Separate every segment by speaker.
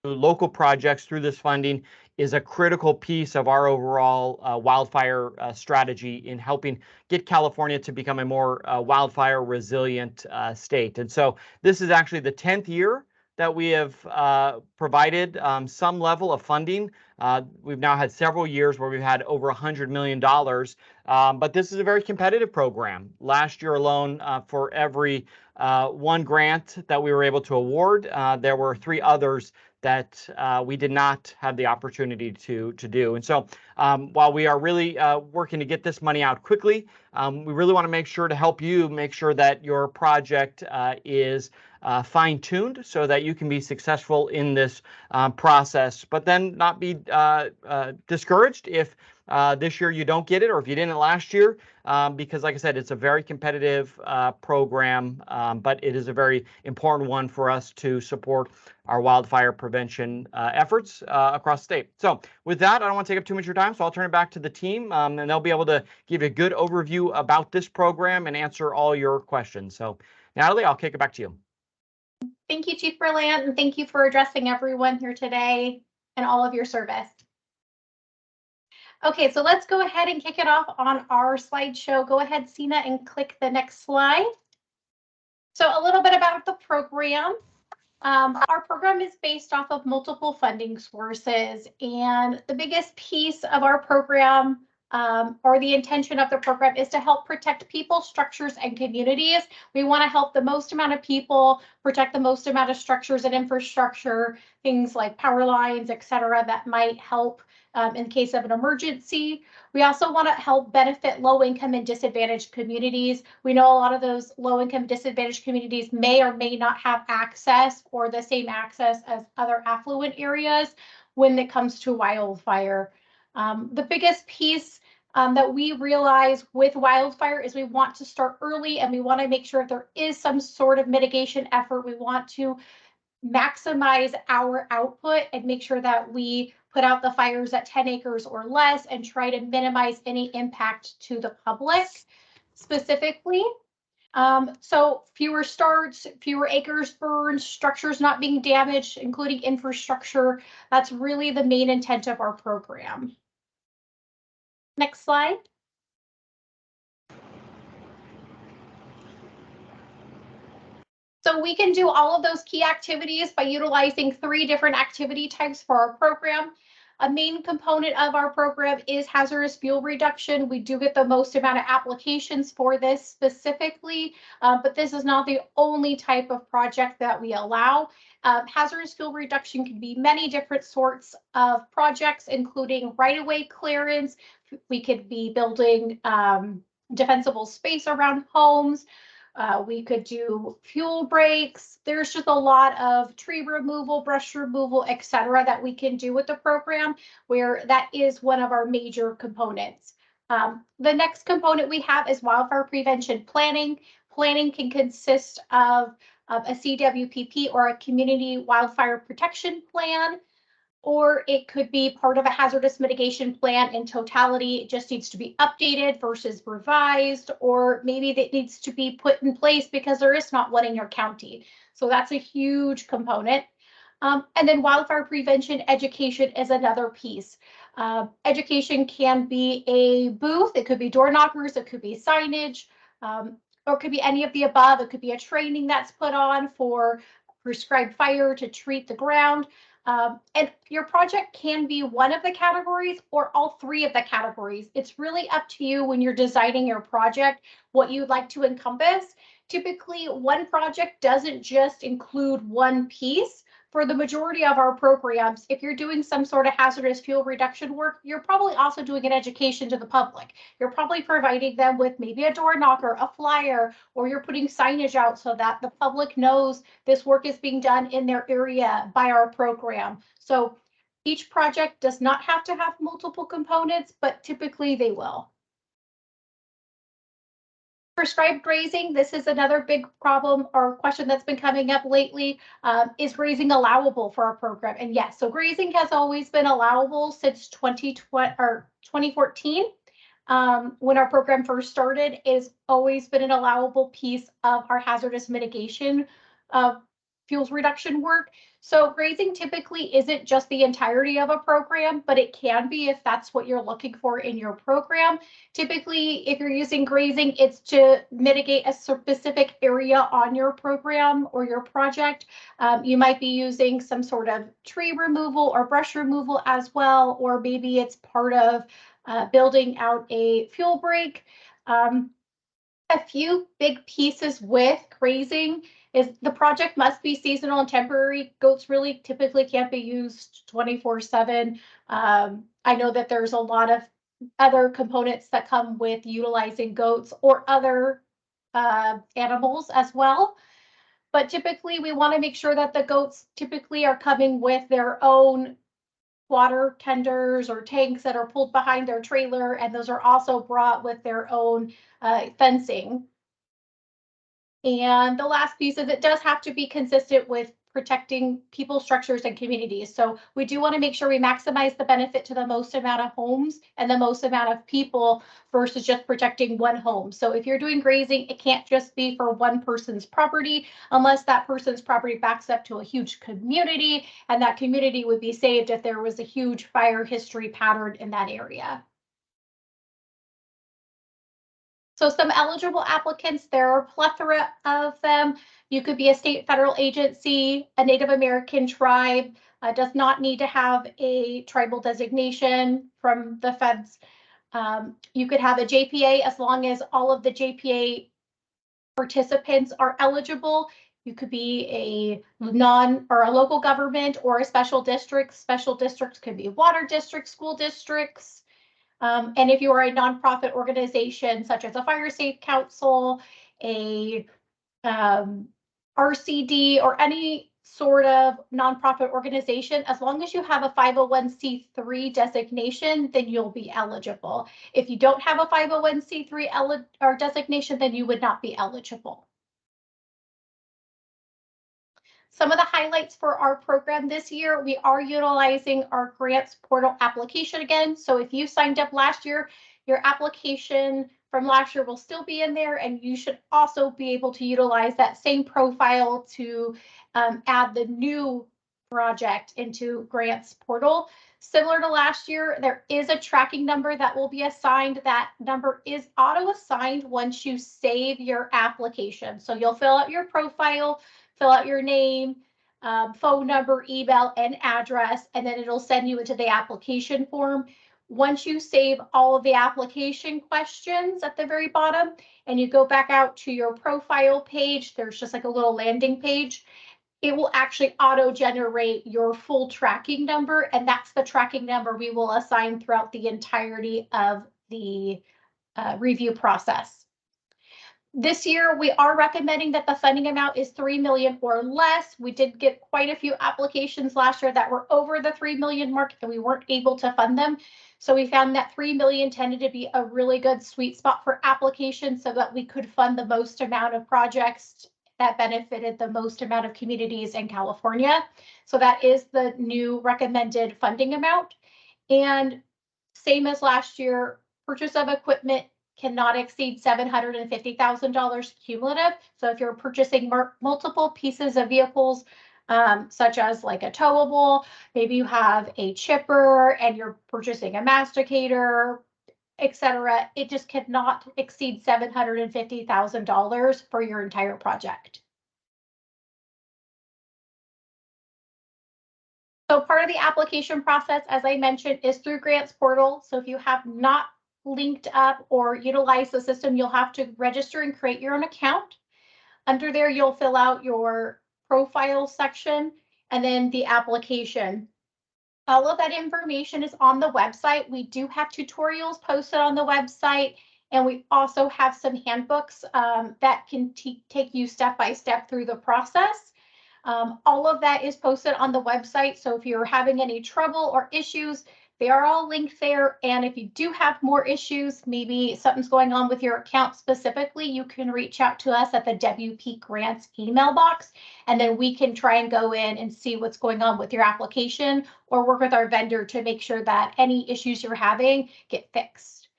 Speaker 1: local projects through this funding is a critical piece of our overall wildfire strategy in helping get California to become a more wildfire resilient state. And so this is actually the 10th year that we have provided some level of funding. We've now had several years where we've had over $100 million, but this is a very competitive program. Last year alone, for every one grant that we were able to award, there were 3 others that we did not have the opportunity to do. And so while we are really working to get this money out quickly, we really want to make sure to help you make sure that your project is fine-tuned so that you can be successful in this process, but then not be discouraged if this year you don't get it, or if you didn't last year, because like I said, it's a very competitive program, but it is a very important one for us to support our wildfire prevention efforts across the state. So with that, I don't want to take up too much of your time, so I'll turn it back to the team, and they'll be able to give you a good overview about this program and answer all your questions. So Natalie, I'll kick it back to you.
Speaker 2: Thank you, Chief Berlant, and thank you for addressing everyone here today and all of your service. Okay, so let's go ahead and kick it off on our slideshow. Go ahead, Sina, and click the next slide. So a little bit about the program. Our program is based off of multiple funding sources, and the biggest piece of our program or the intention of the program is to help protect people, structures, and communities. We want to help the most amount of people, protect the most amount of structures and infrastructure, things like power lines, et cetera, that might help in case of an emergency. We also want to help benefit low-income and disadvantaged communities. We know a lot of those low-income disadvantaged communities may or may not have access or the same access as other affluent areas when it comes to wildfire. The biggest piece that we realize with wildfire is we want to start early, and we want to make sure there is some sort of mitigation effort. We want to maximize our output and make sure that we put out the fires at 10 acres or less and try to minimize any impact to the public specifically. So fewer starts, fewer acres burned, structures not being damaged, including infrastructure. That's really the main intent of our program. Next slide. So we can do all of those key activities by utilizing 3 different activity types for our program. A main component of our program is hazardous fuel reduction. We do get the most amount of applications for this specifically, but this is not the only type of project that we allow. Hazardous fuel reduction can be many different sorts of projects, including right-of-way clearance. We could be building defensible space around homes. We could do fuel breaks. There's just a lot of tree removal, brush removal, et cetera, that we can do with the program, where that is one of our major components. The next component we have is wildfire prevention planning. Planning can consist of a CWPP or a community wildfire protection plan, or it could be part of a hazardous mitigation plan in totality. It just needs to be updated versus revised, or maybe that needs to be put in place because there is not one in your county. So that's a huge component. And then wildfire prevention education is another piece. Education can be a booth, it could be door knockers, it could be signage, or it could be any of the above. It could be a training that's put on for prescribed fire to treat the ground. And your project can be one of the categories or all 3 of the categories. It's really up to you when you're designing your project, what you'd like to encompass. Typically, one project doesn't just include one piece. For the majority of our programs, if you're doing some sort of hazardous fuel reduction work, you're probably also doing an education to the public. You're probably providing them with maybe a door knocker, a flyer, or you're putting signage out so that the public knows this work is being done in their area by our program. So each project does not have to have multiple components, but typically they will. Prescribed grazing, this is another big problem or question that's been coming up lately. Is grazing allowable for our program? And yes, so grazing has always been allowable since 2014. When our program first started, it's always been an allowable piece of our hazardous mitigation fuels reduction work. So grazing typically isn't just the entirety of a program, but it can be if that's what you're looking for in your program. Typically, if you're using grazing, it's to mitigate a specific area on your program or your project. You might be using some sort of tree removal or brush removal as well, or maybe it's part of building out a fuel break. A few big pieces with grazing is the project must be seasonal and temporary. Goats really typically can't be used 24/7. I know that there's a lot of other components that come with utilizing goats or other animals as well. But typically we want to make sure that the goats typically are coming with their own water tenders or tanks that are pulled behind their trailer, and those are also brought with their own fencing. And the last piece is it does have to be consistent with protecting people, structures, and communities. So we do want to make sure we maximize the benefit to the most amount of homes and the most amount of people versus just protecting one home. So if you're doing grazing, it can't just be for one person's property unless that person's property backs up to a huge community, and that community would be saved if there was a huge fire history pattern in that area. So some eligible applicants, there are a plethora of them. You could be a state, federal agency, a Native American tribe, does not need to have a tribal designation from the feds. You could have a JPA as long as all of the JPA participants are eligible. You could be a local government or a special district. Special districts could be water districts, school districts. And if you are a nonprofit organization, such as a fire safe council, a RCD, or any sort of nonprofit organization, as long as you have a 501c3 designation, then you'll be eligible. If you don't have a 501c3 or designation, then you would not be eligible. Some of the highlights for our program this year, we are utilizing our grants portal application again. So if you signed up last year, your application from last year will still be in there, and you should also be able to utilize that same profile to add the new project into grants portal. Similar to last year, there is a tracking number that will be assigned. That number is auto-assigned once you save your application. So you'll fill out your profile, fill out your name, phone number, email, and address, and then it'll send you into the application form. Once you save all of the application questions at the very bottom and you go back out to your profile page, there's just like a little landing page. It will actually auto-generate your full tracking number, and that's the tracking number we will assign throughout the entirety of the review process. This year, we are recommending that the funding amount is $3 million or less. We did get quite a few applications last year that were over the $3 million mark, and we weren't able to fund them. So we found that $3 million tended to be a really good sweet spot for applications so that we could fund the most amount of projects that benefited the most amount of communities in California. So that is the new recommended funding amount. And same as last year, purchase of equipment cannot exceed $750,000 cumulative. So if you're purchasing multiple pieces of vehicles, such as like a towable, maybe you have a chipper and you're purchasing a masticator, etc., it just cannot exceed $750,000 for your entire project. So part of the application process, as I mentioned, is through grants portal. So if you have not linked up or utilize the system, you'll have to register and create your own account. Under there, you'll fill out your profile section and then the application. All of that information is on the website. We do have tutorials posted on the website, and we also have some handbooks that can take you step by step through the process. All of that is posted on the website. So if you're having any trouble or issues, they are all linked there. And if you do have more issues, maybe something's going on with your account specifically, you can reach out to us at the WP Grants email box, and then we can try and go in and see what's going on with your application or work with our vendor to make sure that any issues you're having get fixed.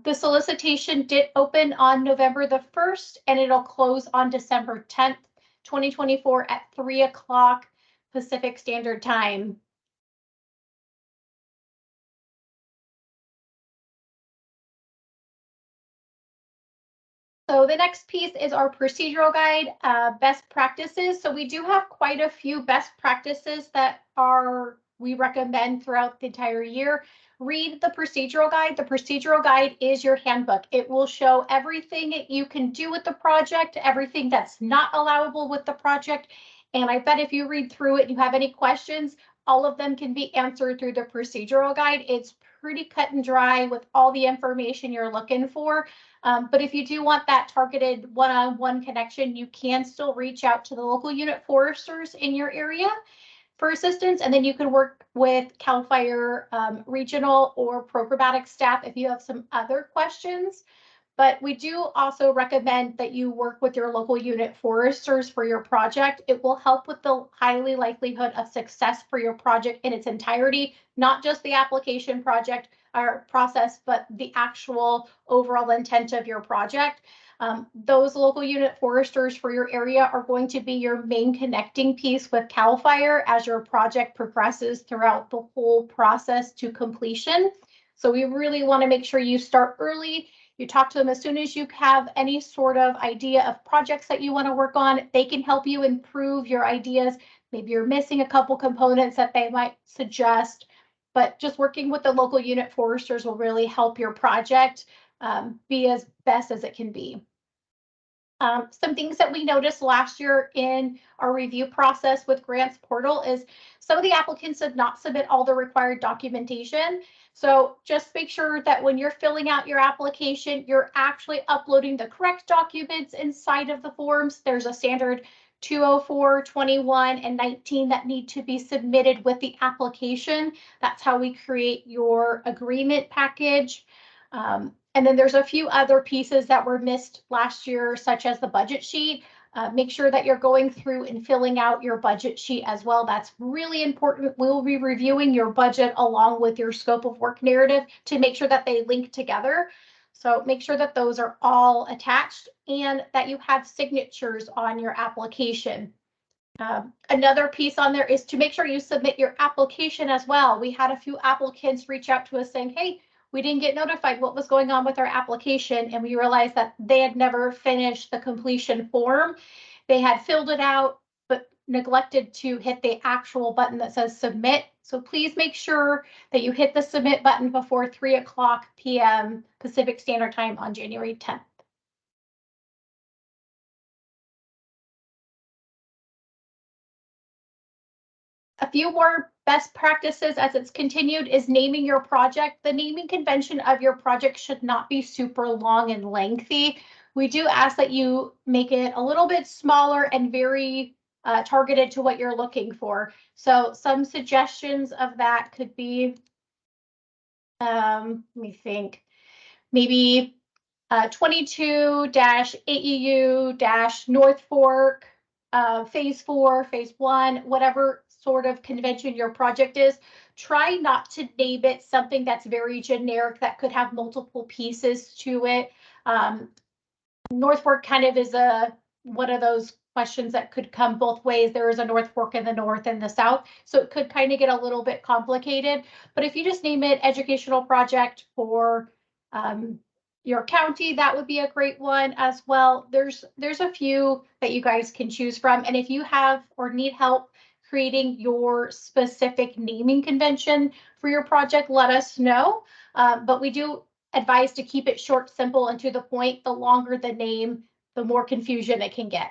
Speaker 2: The solicitation did open on November the 1st, and it'll close on December 10th. 2024 at 3 o'clock Pacific Standard Time. So the next piece is our procedural guide, best practices. So we do have quite a few best practices that we recommend throughout the entire year. Read the procedural guide. The procedural guide is your handbook. It will show everything that you can do with the project, everything that's not allowable with the project. And I bet if you read through it and you have any questions, all of them can be answered through the procedural guide. It's pretty cut and dry with all the information you're looking for. But if you do want that targeted one-on-one connection, you can still reach out to the local unit foresters in your area for assistance. And then you can work with CAL FIRE regional or programmatic staff if you have some other questions. But we do also recommend that you work with your local unit foresters for your project. It will help with the highly likelihood of success for your project in its entirety, not just the application project or process, but the actual overall intent of your project. Those local unit foresters for your area are going to be your main connecting piece with CAL FIRE as your project progresses throughout the whole process to completion. So we really want to make sure you start early. You talk to them as soon as you have any sort of idea of projects that you want to work on. They can help you improve your ideas. Maybe you're missing a couple components that they might suggest, but just working with the local unit foresters will really help your project be as best as it can be. Some things that we noticed last year in our review process with grants portal is some of the applicants did not submit all the required documentation. So just make sure that when you're filling out your application, you're actually uploading the correct documents inside of the forms. There's a standard 204, 21, and 19 that need to be submitted with the application. That's how we create your agreement package. And then there's a few other pieces that were missed last year, such as the budget sheet. Make sure that you're going through and filling out your budget sheet as well. That's really important. We'll be reviewing your budget along with your scope of work narrative to make sure that they link together. So make sure that those are all attached and that you have signatures on your application. Another piece on there is to make sure you submit your application as well. We had a few applicants reach out to us saying, hey, we didn't get notified what was going on with our application, and we realized that they had never finished the completion form. They had filled it out, but neglected to hit the actual button that says submit. So please make sure that you hit the submit button before 3 o'clock p.m. Pacific Standard Time on January 10th. A few more best practices as it's continued is naming your project. The naming convention of your project should not be super long and lengthy. We do ask that you make it a little bit smaller and very targeted to what you're looking for. So some suggestions of that could be, let me think, maybe 22-AEU-North Fork, phase 4, phase 1, whatever sort of convention your project is. Try not to name it something that's very generic that could have multiple pieces to it. North Fork kind of is one of those questions that could come both ways. There is a North Fork in the north and the south, so it could kind of get a little bit complicated. But if you just name it educational project for your county, that would be a great one as well. There's a few that you guys can choose from. And if you have or need help creating your specific naming convention for your project, let us know. But we do advise to keep it short, simple, and to the point. The longer the name, the more confusion it can get.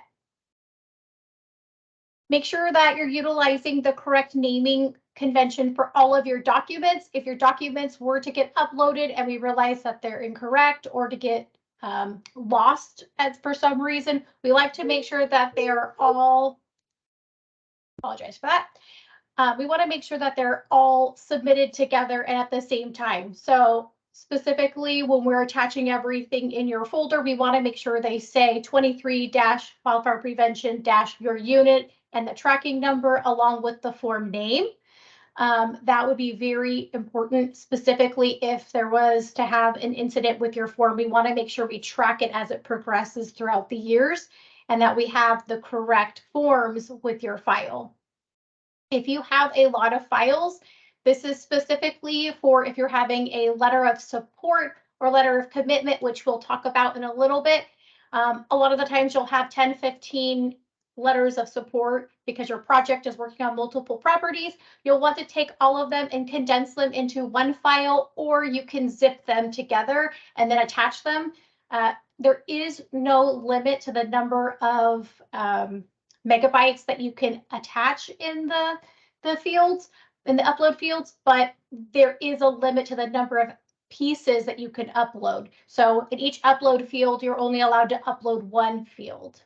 Speaker 2: Make sure that you're utilizing the correct naming convention for all of your documents. If your documents were to get uploaded and we realize that they're incorrect or to get lost for some reason, we like to make sure that they are all, apologize for that. We want to make sure that they're all submitted together and at the same time. So specifically, when we're attaching everything in your folder, we want to make sure they say 23-wildfire prevention-your unit and the tracking number along with the form name. That would be very important, specifically if there was to have an incident with your form. We want to make sure we track it as it progresses throughout the years. and that we have the correct forms with your file. If you have a lot of files, this is specifically for if you're having a letter of support or letter of commitment, which we'll talk about in a little bit. A lot of the times you'll have 10, 15 letters of support because your project is working on multiple properties. You'll want to take all of them and condense them into one file, or you can zip them together and then attach them. There is no limit to the number of megabytes that you can attach in the fields, in the upload fields, but there is a limit to the number of pieces that you can upload. So in each upload field, you're only allowed to upload one field.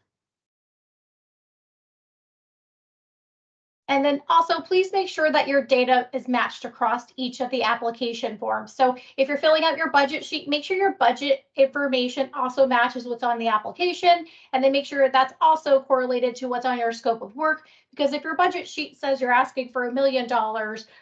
Speaker 2: And then also, please make sure that your data is matched across each of the application forms. So if you're filling out your budget sheet, make sure your budget information also matches what's on the application, and then make sure that's also correlated to what's on your scope of work. Because if your budget sheet says you're asking for $1 million,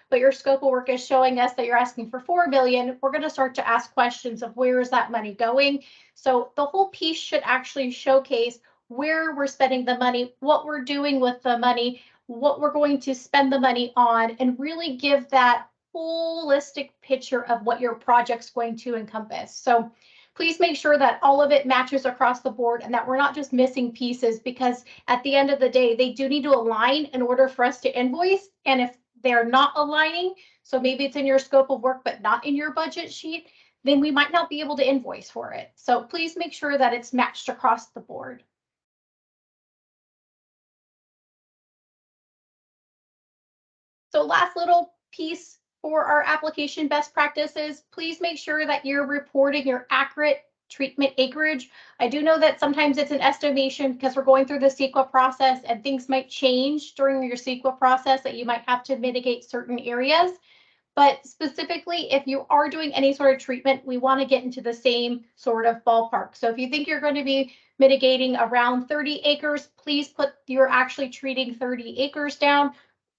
Speaker 2: but your scope of work is showing us that you're asking for 4 million, we're going to start to ask questions of where is that money going? So the whole piece should actually showcase where we're spending the money, what we're doing with the money, what we're going to spend the money on, and really give that holistic picture of what your project's going to encompass. So please make sure that all of it matches across the board and that we're not just missing pieces, because at the end of the day, they do need to align in order for us to invoice. And if they're not aligning, so maybe it's in your scope of work, but not in your budget sheet, then we might not be able to invoice for it. So please make sure that it's matched across the board. So last little piece for our application best practices, please make sure that you're reporting your accurate treatment acreage. I do know that sometimes it's an estimation because we're going through the CEQA process and things might change during your CEQA process, that you might have to mitigate certain areas. But specifically, if you are doing any sort of treatment, we want to get into the same sort of ballpark. So if you think you're going to be mitigating around 30 acres, please put you're actually treating 30 acres down.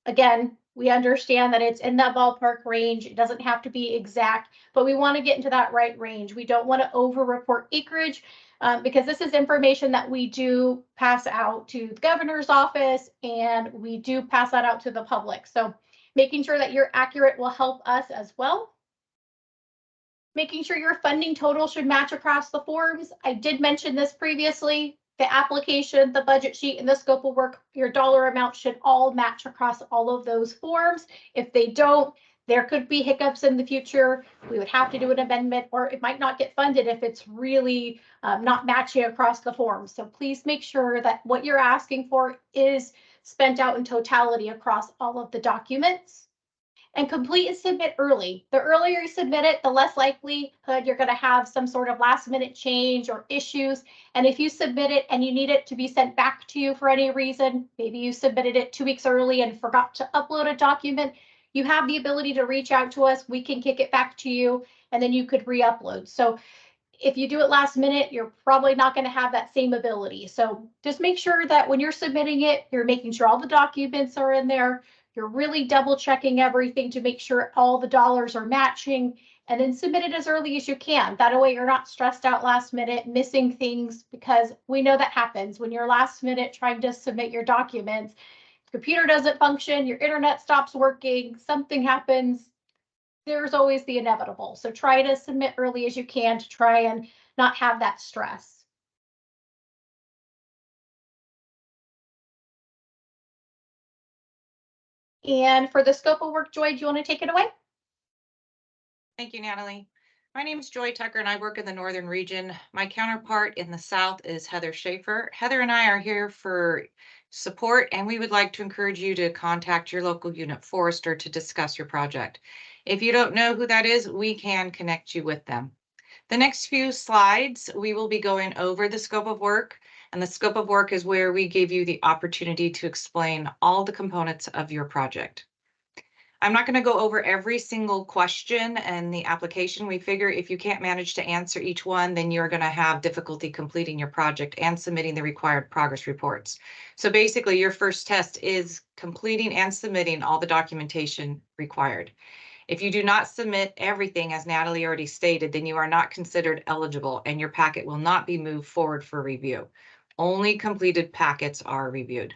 Speaker 2: Again, we understand that it's in that ballpark range. It doesn't have to be exact, but we want to get into that right range. We don't want to over-report acreage because this is information that we do pass out to the governor's office, and we do pass that out to the public. So making sure that you're accurate will help us as well. Making sure your funding total should match across the forms. I did mention this previously. The application, the budget sheet, and the scope of work, your dollar amount should all match across all of those forms. If they don't, there could be hiccups in the future. We would have to do an amendment, or it might not get funded if it's really not matching across the forms. So please make sure that what you're asking for is spent out in totality across all of the documents. And complete and submit early. The earlier you submit it, the less likelihood you're going to have some sort of last minute change or issues. And if you submit it and you need it to be sent back to you for any reason, maybe you submitted it 2 weeks early and forgot to upload a document, you have the ability to reach out to us. We can kick it back to you, and then you could re-upload. So if you do it last minute, you're probably not going to have that same ability. So just make sure that when you're submitting it, you're making sure all the documents are in there. You're really double checking everything to make sure all the dollars are matching, and then submit it as early as you can. That way you're not stressed out last minute, missing things, because we know that happens when you're last minute trying to submit your documents. Computer doesn't function, your internet stops working, something happens. There's always the inevitable. So try to submit early as you can to try and not have that stress. And for the scope of work, Joy, do you want to take it away?
Speaker 3: Thank you, Natalie. My name is Joy Tucker, and I work in the Northern region. My counterpart in the South is Heather Schaefer. Heather and I are here for support, and we would like to encourage you to contact your local unit forester to discuss your project. If you don't know who that is, we can connect you with them. The next few slides, we will be going over the scope of work, and the scope of work is where we give you the opportunity to explain all the components of your project. I'm not going to go over every single question in the application. We figure if you can't manage to answer each one, then you're going to have difficulty completing your project and submitting the required progress reports. So basically, your first test is completing and submitting all the documentation required. If you do not submit everything, as Natalie already stated, then you are not considered eligible and your packet will not be moved forward for review. Only completed packets are reviewed.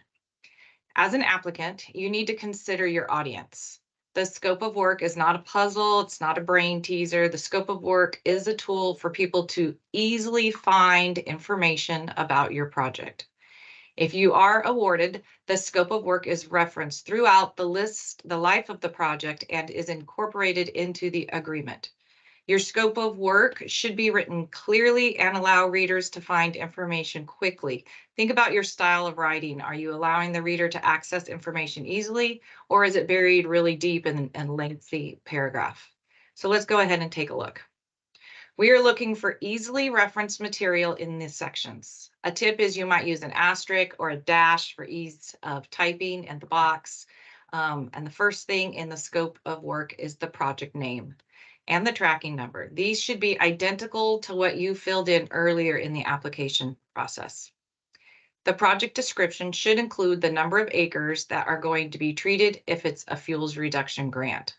Speaker 3: As an applicant, you need to consider your audience. The scope of work is not a puzzle, it's not a brain teaser. The scope of work is a tool for people to easily find information about your project. If you are awarded, the scope of work is referenced throughout the life of the project, and is incorporated into the agreement. Your scope of work should be written clearly and allow readers to find information quickly. Think about your style of writing. Are you allowing the reader to access information easily, or is it buried really deep in a lengthy paragraph? So let's go ahead and take a look. We are looking for easily referenced material in these sections. A tip is you might use an asterisk or a dash for ease of typing in the box. And the first thing in the scope of work is the project name and the tracking number. These should be identical to what you filled in earlier in the application process. The project description should include the number of acres that are going to be treated if it's a fuels reduction grant.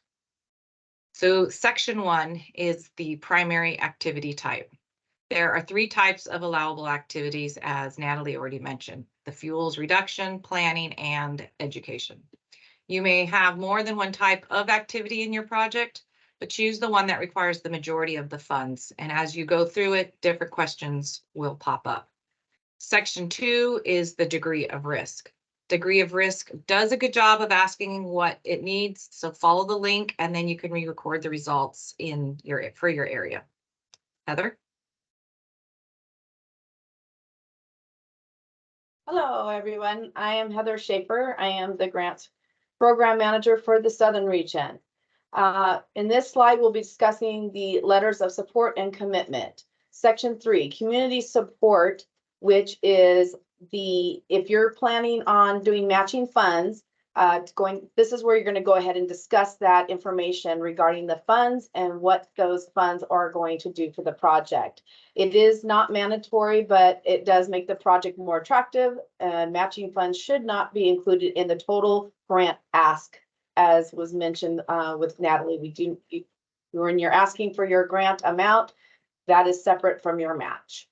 Speaker 3: So section 1 is the primary activity type. There are 3 types of allowable activities, as Natalie already mentioned: the fuels reduction, planning, and education. You may have more than one type of activity in your project, but choose the one that requires the majority of the funds. And as you go through it, different questions will pop up. Section 2 is the degree of risk. Degree of risk does a good job of asking what it needs. So follow the link and then you can re-record the results for your area. Heather?
Speaker 4: Hello, everyone. I am Heather Schaefer. I am the Grants Program Manager for the Southern Region. In this slide, we'll be discussing the letters of support and commitment. Section 3, community support, which is if you're planning on doing matching funds, this is where you're going to go ahead and discuss that information regarding the funds and what those funds are going to do for the project. It is not mandatory, but it does make the project more attractive, and matching funds should not be included in the total grant ask, as was mentioned with Natalie. When you're asking for your grant amount, that is separate from your match.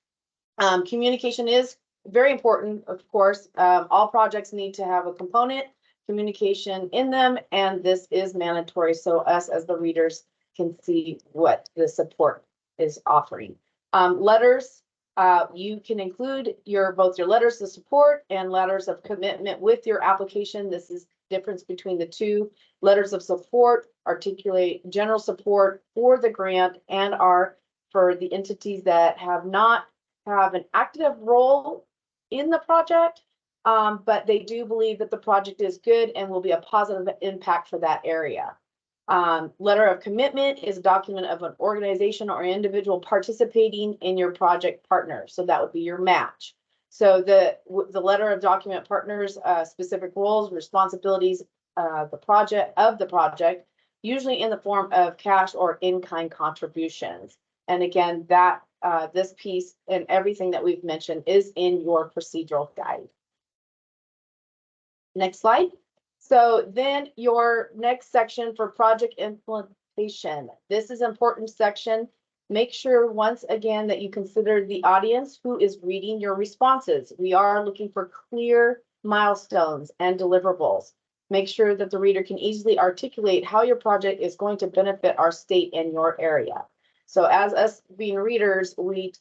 Speaker 4: Communication is very important, of course. All projects need to have a component communication in them, and this is mandatory so us as the readers can see what the support is offering. Letters, you can include both your letters of support and letters of commitment with your application. This is the difference between the two. Letters of support articulate general support for the grant and are for the entities that have an active role in the project, but they do believe that the project is good and will be a positive impact for that area. Letter of commitment is a document of an organization or individual participating in your project partner. So that would be your match. So the letter of document partners, specific roles, responsibilities, the project, usually in the form of cash or in-kind contributions. And again, that this piece and everything that we've mentioned is in your procedural guide. Next slide. So then your next section for project implementation. This is an important section. Make sure once again that you consider the audience who is reading your responses. We are looking for clear milestones and deliverables. Make sure that the reader can easily articulate how your project is going to benefit our state and your area. So as us being readers, we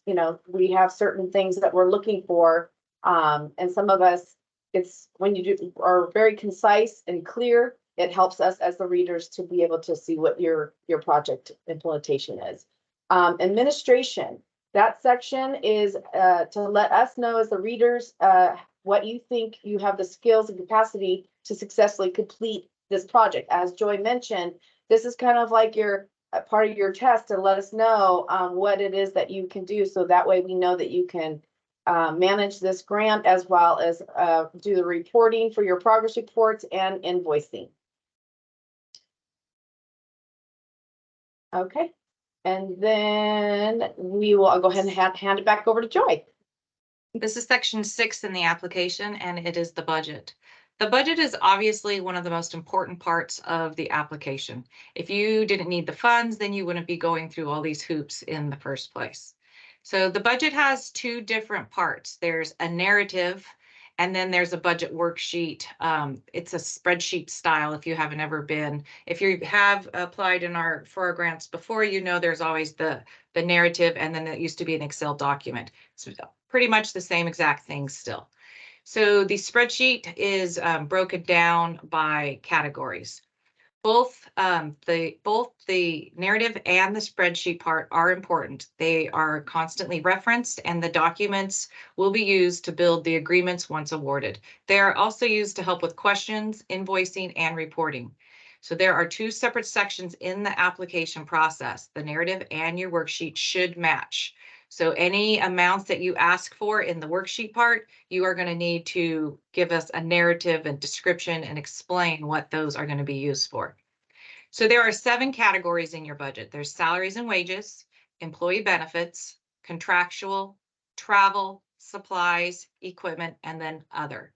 Speaker 4: have certain things that we're looking for. And some of us, it's when you are very concise and clear, it helps us as the readers to be able to see what your project implementation is. Administration, that section is to let us know as the readers what you think you have the skills and capacity to successfully complete this project. As Joy mentioned, this is kind of like your part of your test to let us know what it is that you can do, so that way we know that you can manage this grant as well as do the reporting for your progress reports and invoicing. Okay, and then I'll go ahead and hand it back over to Joy.
Speaker 3: This is section 6 in the application, and it is the budget. The budget is obviously one of the most important parts of the application. If you didn't need the funds, then you wouldn't be going through all these hoops in the first place. So the budget has two different parts. There's a narrative, and then there's a budget worksheet. It's a spreadsheet style if you haven't ever been. If you have applied for our grants before, you know there's always the narrative, and then it used to be an Excel document. So pretty much the same exact thing still. So the spreadsheet is broken down by categories. Both the narrative and the spreadsheet part are important. They are constantly referenced, and the documents will be used to build the agreements once awarded. They are also used to help with questions, invoicing, and reporting. So there are two separate sections in the application process. The narrative and your worksheet should match. So any amounts that you ask for in the worksheet part, you are going to need to give us a narrative and description and explain what those are going to be used for. So there are 7 categories in your budget. There's salaries and wages, employee benefits, contractual, travel, supplies, equipment, and then other.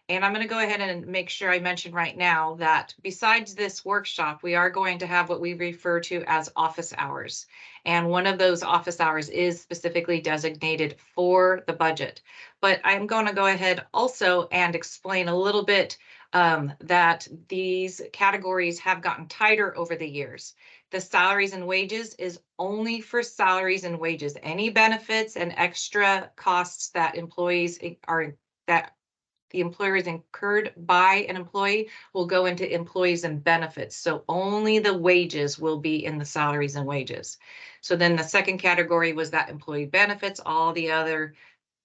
Speaker 3: And I'm going to go ahead and make sure I mention right now that besides this workshop, we are going to have what we refer to as office hours. And one of those office hours is specifically designated for the budget. But I'm going to go ahead also and explain a little bit that these categories have gotten tighter over the years. The salaries and wages is only for salaries and wages. Any benefits and extra costs that the employer is incurred by an employee will go into employees and benefits. So only the wages will be in the salaries and wages. So then the second category was that employee benefits, all the other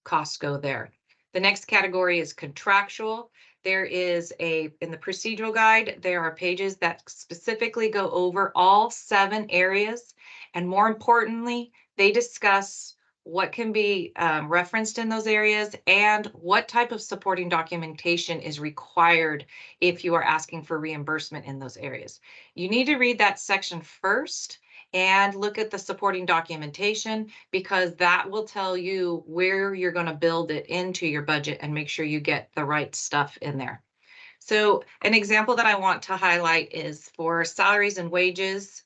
Speaker 3: costs go there. The next category is contractual. There is in the procedural guide, there are pages that specifically go over all 7 areas. And more importantly, they discuss what can be referenced in those areas and what type of supporting documentation is required if you are asking for reimbursement in those areas. You need to read that section first and look at the supporting documentation, because that will tell you where you're going to build it into your budget and make sure you get the right stuff in there. So an example that I want to highlight is for salaries and wages,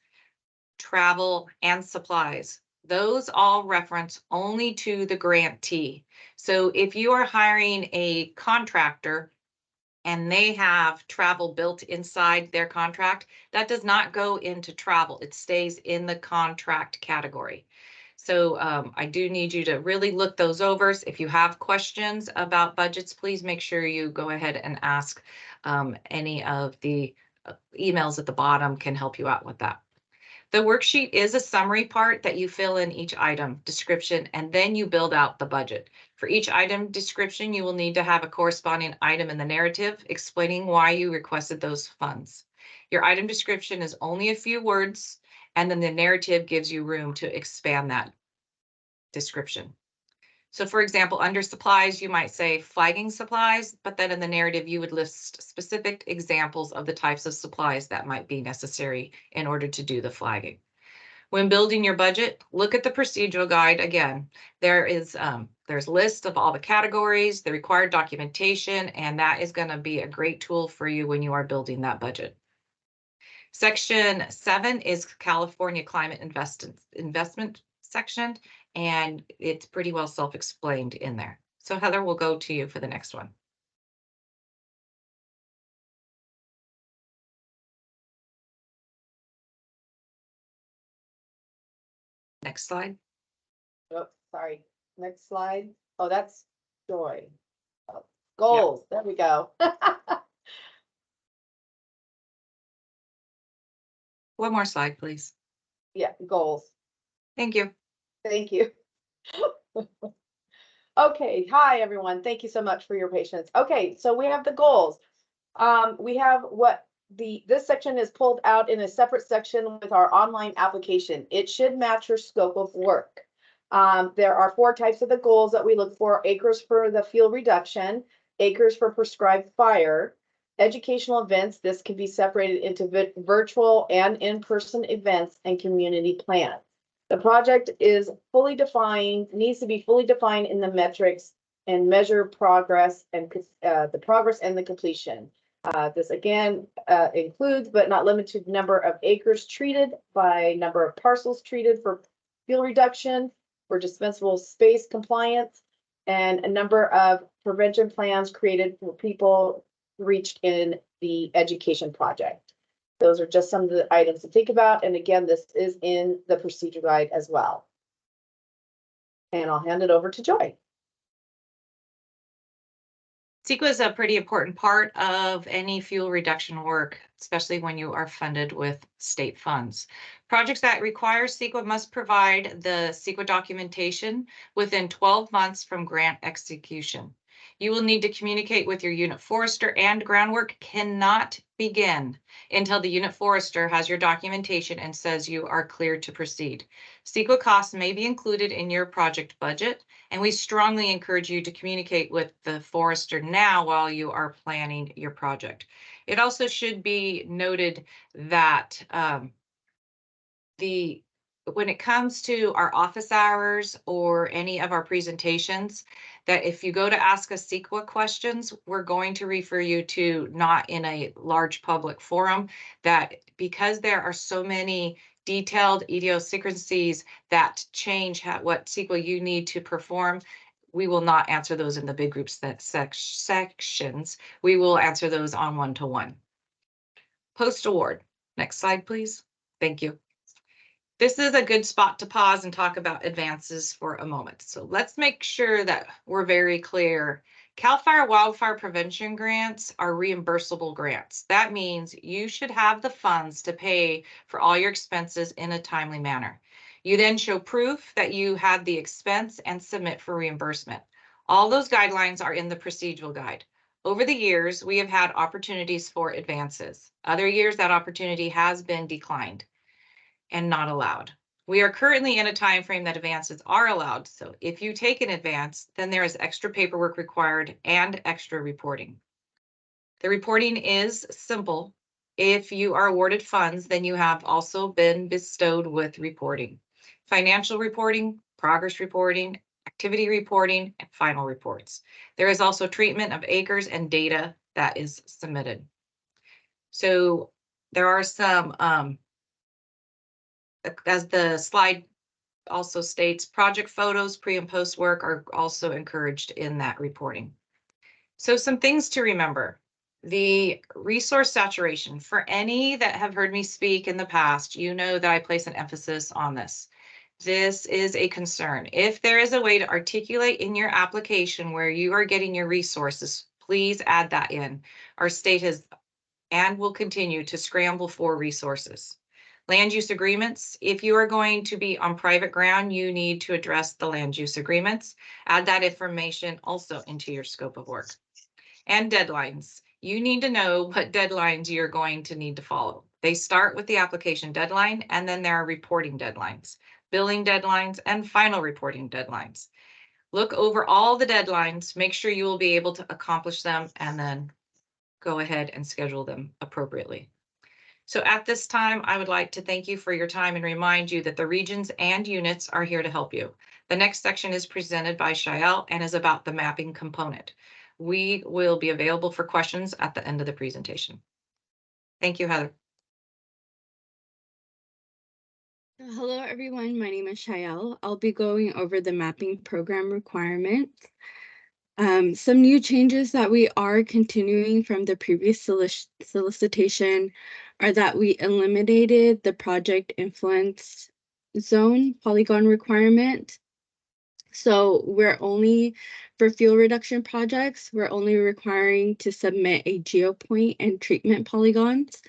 Speaker 3: travel, and supplies. Those all reference only to the grantee. So if you are hiring a contractor and they have travel built inside their contract, that does not go into travel. It stays in the contract category. So I do need you to really look those over. If you have questions about budgets, please make sure you go ahead and ask. Any of the emails at the bottom can help you out with that. The worksheet is a summary part that you fill in each item description, and then you build out the budget. For each item description, you will need to have a corresponding item in the narrative explaining why you requested those funds. Your item description is only a few words, and then the narrative gives you room to expand that description. So for example, under supplies, you might say flagging supplies, but then in the narrative, you would list specific examples of the types of supplies that might be necessary in order to do the flagging. When building your budget, look at the procedural guide again. There's a list of all the categories, the required documentation, and that is going to be a great tool for you when you are building that budget. Section 7 is California Climate Investment section, and it's pretty well self-explained in there. So Heather, we'll go to you for the next one. Next slide.
Speaker 4: Oh, sorry. Next slide. Oh, that's Joy. Oh, goals. There we go.
Speaker 3: One more slide, please.
Speaker 4: Yeah, goals.
Speaker 3: Thank you.
Speaker 4: Thank you. Okay, hi everyone. Thank you so much for your patience. Okay, so we have the goals. We have this section is pulled out in a separate section with our online application. It should match your scope of work. There are 4 types of the goals that we look for: acres for the fuel reduction, acres for prescribed fire, educational events. This can be separated into virtual and in-person events, and community plan. The project is fully defined, needs to be fully defined in the metrics and measure progress and the progress and the completion. This again includes, but not limited to, number of acres treated by number of parcels treated for fuel reduction, for dispensable space compliance, and a number of prevention plans created for people reached in the education project. Those are just some of the items to think about. And again, this is in the procedure guide as well. And I'll hand it over to Joy.
Speaker 3: CEQA is a pretty important part of any fuel reduction work, especially when you are funded with state funds. Projects that require CEQA must provide the CEQA documentation within 12 months from grant execution. You will need to communicate with your unit forester, and groundwork cannot begin until the unit forester has your documentation and says you are cleared to proceed. CEQA costs may be included in your project budget, and we strongly encourage you to communicate with the forester now while you are planning your project. It also should be noted that when it comes to our office hours or any of our presentations, that if you go to ask us CEQA questions, we're going to refer you to not in a large public forum, that because there are so many detailed idiosyncrasies that change what CEQA you need to perform, we will not answer those in the big groups sections. We will answer those on one-to-one. Post-award. Next slide, please. Thank you. This is a good spot to pause and talk about advances for a moment. So let's make sure that we're very clear. CAL FIRE wildfire prevention grants are reimbursable grants. That means you should have the funds to pay for all your expenses in a timely manner. You then show proof that you had the expense and submit for reimbursement. All those guidelines are in the procedural guide. Over the years, we have had opportunities for advances. Other years, that opportunity has been declined and not allowed. We are currently in a time frame that advances are allowed. So if you take an advance, then there is extra paperwork required and extra reporting. The reporting is simple. If you are awarded funds, then you have also been bestowed with reporting. Financial reporting, progress reporting, activity reporting, and final reports. There is also treatment of acres and data that is submitted. So there are some as the slide also states, project photos, pre and post work are also encouraged in that reporting. So some things to remember. The resource saturation. For any that have heard me speak in the past, you know that I place an emphasis on this. This is a concern. If there is a way to articulate in your application where you are getting your resources, please add that in. Our state has and will continue to scramble for resources. Land use agreements. If you are going to be on private ground, you need to address the land use agreements. Add that information also into your scope of work. And deadlines. You need to know what deadlines you're going to need to follow. They start with the application deadline, and then there are reporting deadlines, billing deadlines, and final reporting deadlines. Look over all the deadlines, make sure you will be able to accomplish them, and then go ahead and schedule them appropriately. So at this time, I would like to thank you for your time and remind you that the regions and units are here to help you. The next section is presented by Shael and is about the mapping component. We will be available for questions at the end of the presentation. Thank you, Heather.
Speaker 5: Hello, everyone. My name is Shael. I'll be going over the mapping program requirements. Some new changes that we are continuing from the previous solicitation are that we eliminated the project influence zone polygon requirement. So we're only, for fuel reduction projects, we're only requiring to submit a geopoint and treatment polygons.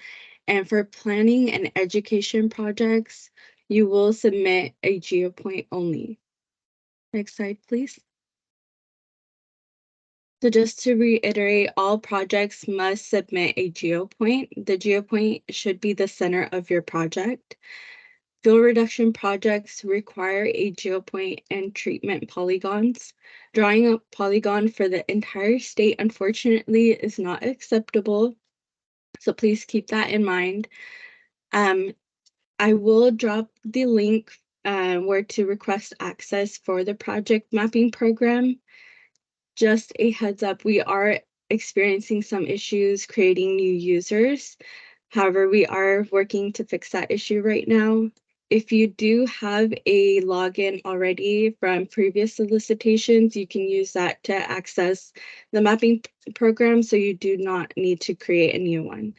Speaker 5: And for planning and education projects, you will submit a geopoint only. Next slide, please. So just to reiterate, all projects must submit a geopoint. The geopoint should be the center of your project. Fuel reduction projects require a geopoint and treatment polygons. Drawing a polygon for the entire state, unfortunately, is not acceptable. So please keep that in mind. I will drop the link where to request access for the project mapping program. Just a heads up, we are experiencing some issues creating new users. However, we are working to fix that issue right now. if you do have a login already from previous solicitations, you can use that to access the mapping program, so you do not need to create a new one.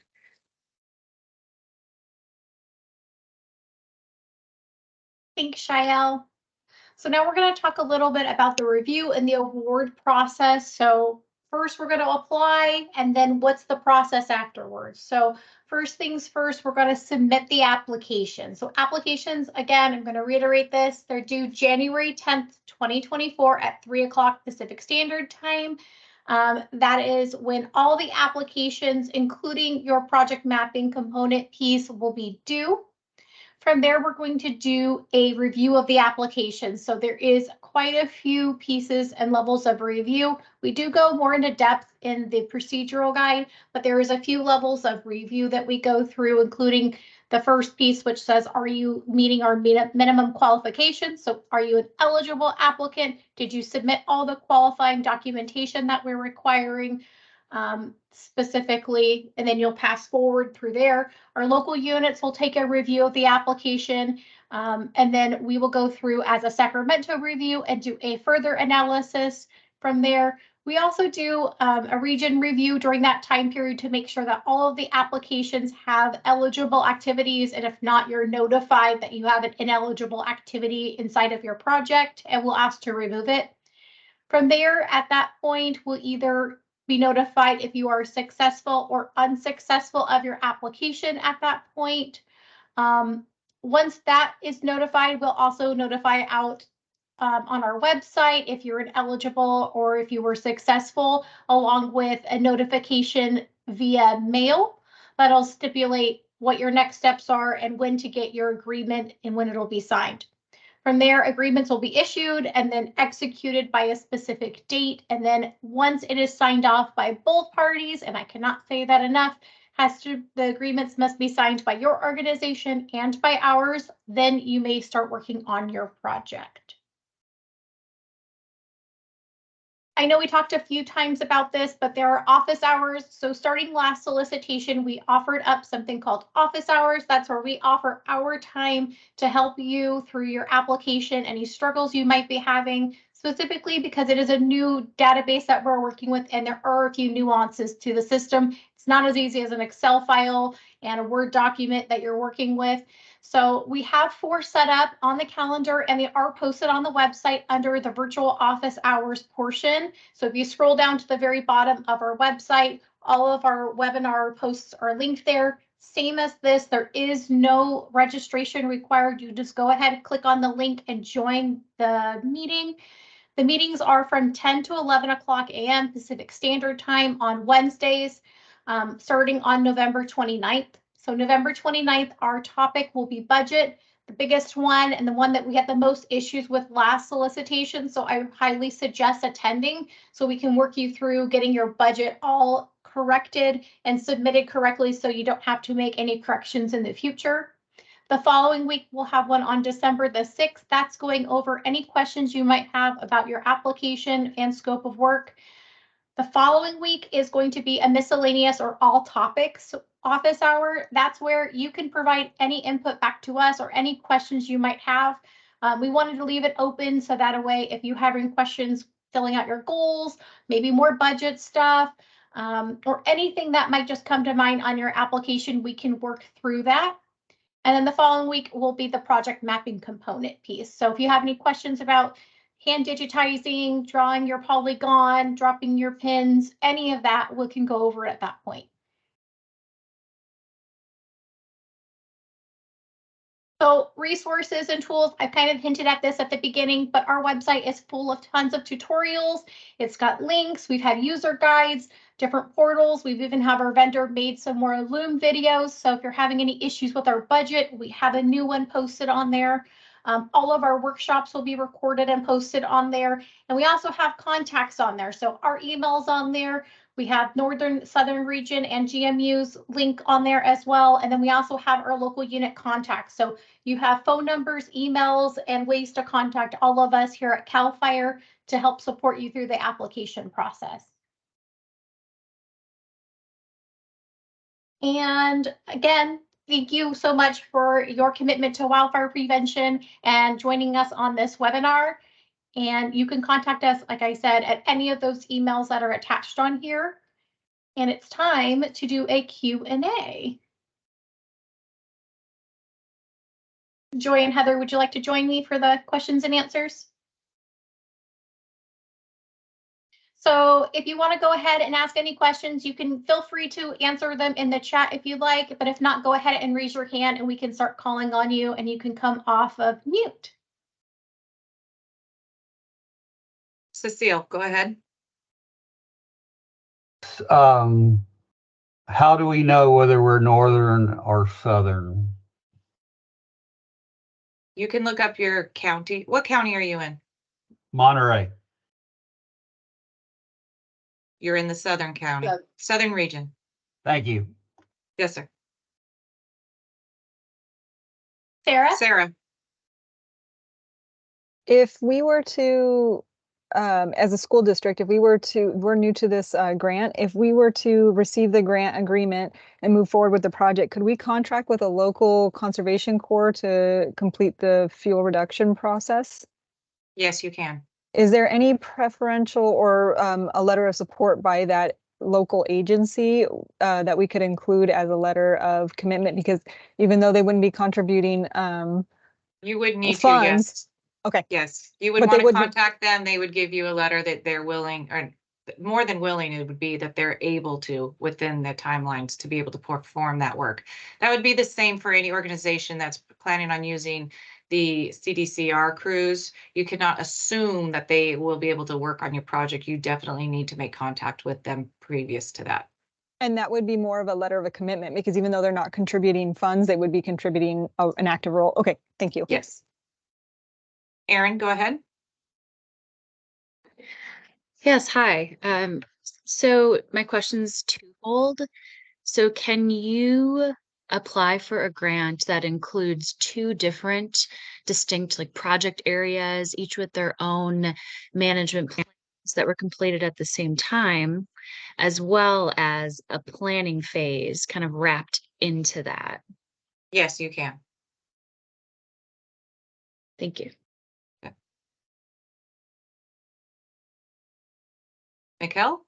Speaker 2: Thanks, Shael. So now we're going to talk a little bit about the review and the award process. So first we're going to apply, and then what's the process afterwards. So first things first, we're going to submit the application. So applications, again, I'm going to reiterate this, they're due January 10th, 2024 at 3 o'clock Pacific Standard Time. That is when all the applications, including your project mapping component piece, will be due. From there, we're going to do a review of the application. So there is quite a few pieces and levels of review. We do go more into depth in the procedural guide, but there is a few levels of review that we go through, including the first piece, which says, are you meeting our minimum qualifications? So are you an eligible applicant? Did you submit all the qualifying documentation that we're requiring? Specifically, and then you'll pass forward through there. Our local units will take a review of the application, and then we will go through as a Sacramento review and do a further analysis from there. We also do a region review during that time period to make sure that all of the applications have eligible activities, and if not, you're notified that you have an ineligible activity inside of your project, and we'll ask to remove it. From there, at that point, we'll either be notified if you are successful or unsuccessful of your application at that point. Once that is notified, we'll also notify out on our website if you're ineligible or if you were successful, along with a notification via mail that'll stipulate what your next steps are and when to get your agreement and when it'll be signed. From there, agreements will be issued and then executed by a specific date. And then once it is signed off by both parties, and I cannot say that enough, the agreements must be signed by your organization and by ours, then you may start working on your project. I know we talked a few times about this, but there are office hours. So starting last solicitation, we offered up something called office hours. That's where we offer our time to help you through your application, any struggles you might be having, specifically because it is a new database that we're working with, and there are a few nuances to the system. It's not as easy as an Excel file and a Word document that you're working with. So we have 4 set up on the calendar, and they are posted on the website under the virtual office hours portion. So if you scroll down to the very bottom of our website, all of our webinar posts are linked there. Same as this, there is no registration required. You just go ahead, click on the link, and join the meeting. The meetings are from 10 to 11 o'clock a.m. Pacific Standard Time on Wednesdays, starting on November 29th. So November 29th, our topic will be budget, the biggest one and the one that we had the most issues with last solicitation. So I highly suggest attending so we can work you through getting your budget all corrected and submitted correctly so you don't have to make any corrections in the future. The following week, we'll have one on December the 6th. That's going over any questions you might have about your application and scope of work. The following week is going to be a miscellaneous or all topics office hour. That's where you can provide any input back to us or any questions you might have. We wanted to leave it open so that a way, if you have any questions filling out your goals, maybe more budget stuff, or anything that might just come to mind on your application, we can work through that. And then the following week will be the project mapping component piece. So if you have any questions about hand digitizing, drawing your polygon, dropping your pins, any of that, we can go over at that point. So resources and tools, I kind of hinted at this at the beginning, but our website is full of tons of tutorials. It's got links. We've had user guides, different portals. We've even have our vendor made some more Loom videos. So if you're having any issues with our budget, we have a new one posted on there. All of our workshops will be recorded and posted on there. And we also have contacts on there. So our emails on there. We have Northern, Southern Region, and GMU's link on there as well. And then we also have our local unit contacts. So you have phone numbers, emails, and ways to contact all of us here at CAL FIRE to help support you through the application process. And again, Thank you so much for your commitment to wildfire prevention and joining us on this webinar. And you can contact us, like I said, at any of those emails that are attached on here. And it's time to do a Q&A. Joy and Heather, would you like to join me for the questions and answers? So if you want to go ahead and ask any questions, you can feel free to answer them in the chat if you'd like, but if not, go ahead and raise your hand and we can start calling on you and you can come off of mute.
Speaker 3: Cecile, go ahead.
Speaker 6: How do we know whether we're northern or southern?
Speaker 3: You can look up your county. What county are you in?
Speaker 6: Monterey.
Speaker 3: You're in the southern county,
Speaker 4: Southern.
Speaker 3: southern region.
Speaker 6: Thank you.
Speaker 3: Yes, sir.
Speaker 2: Sarah?
Speaker 3: Sarah,
Speaker 7: If we were to, as a school district, we're new to this grant, if we were to receive the grant agreement and move forward with the project, could we contract with a local conservation corps to complete the fuel reduction process?
Speaker 3: yes, you can.
Speaker 7: Is there any preferential or a letter of support by that local agency that we could include as a letter of commitment? Because even though they wouldn't be contributing
Speaker 3: You would need to,
Speaker 7: funds.
Speaker 3: yes.
Speaker 7: Okay.
Speaker 3: Yes, you would
Speaker 7: But they
Speaker 3: want to
Speaker 7: would be-
Speaker 3: contact them. They would give you a letter that they're willing, or more than willing, it would be that they're able to, within the timelines, to be able to perform that work. That would be the same for any organization that's planning on using the CDCR crews. You cannot assume that they will be able to work on your project. You definitely need to make contact with them previous to that.
Speaker 7: And that would be more of a letter of a commitment, because even though they're not contributing funds, they would be contributing an active role. Okay, thank you.
Speaker 3: Yes. Erin, go ahead.
Speaker 8: Yes, hi. So my question's twofold. So can you apply for a grant that includes two different distinct like project areas, each with their own management plans that were completed at the same time, as well as a planning phase kind of wrapped into that?
Speaker 3: Yes, you can.
Speaker 8: Thank you.
Speaker 3: Mikkel?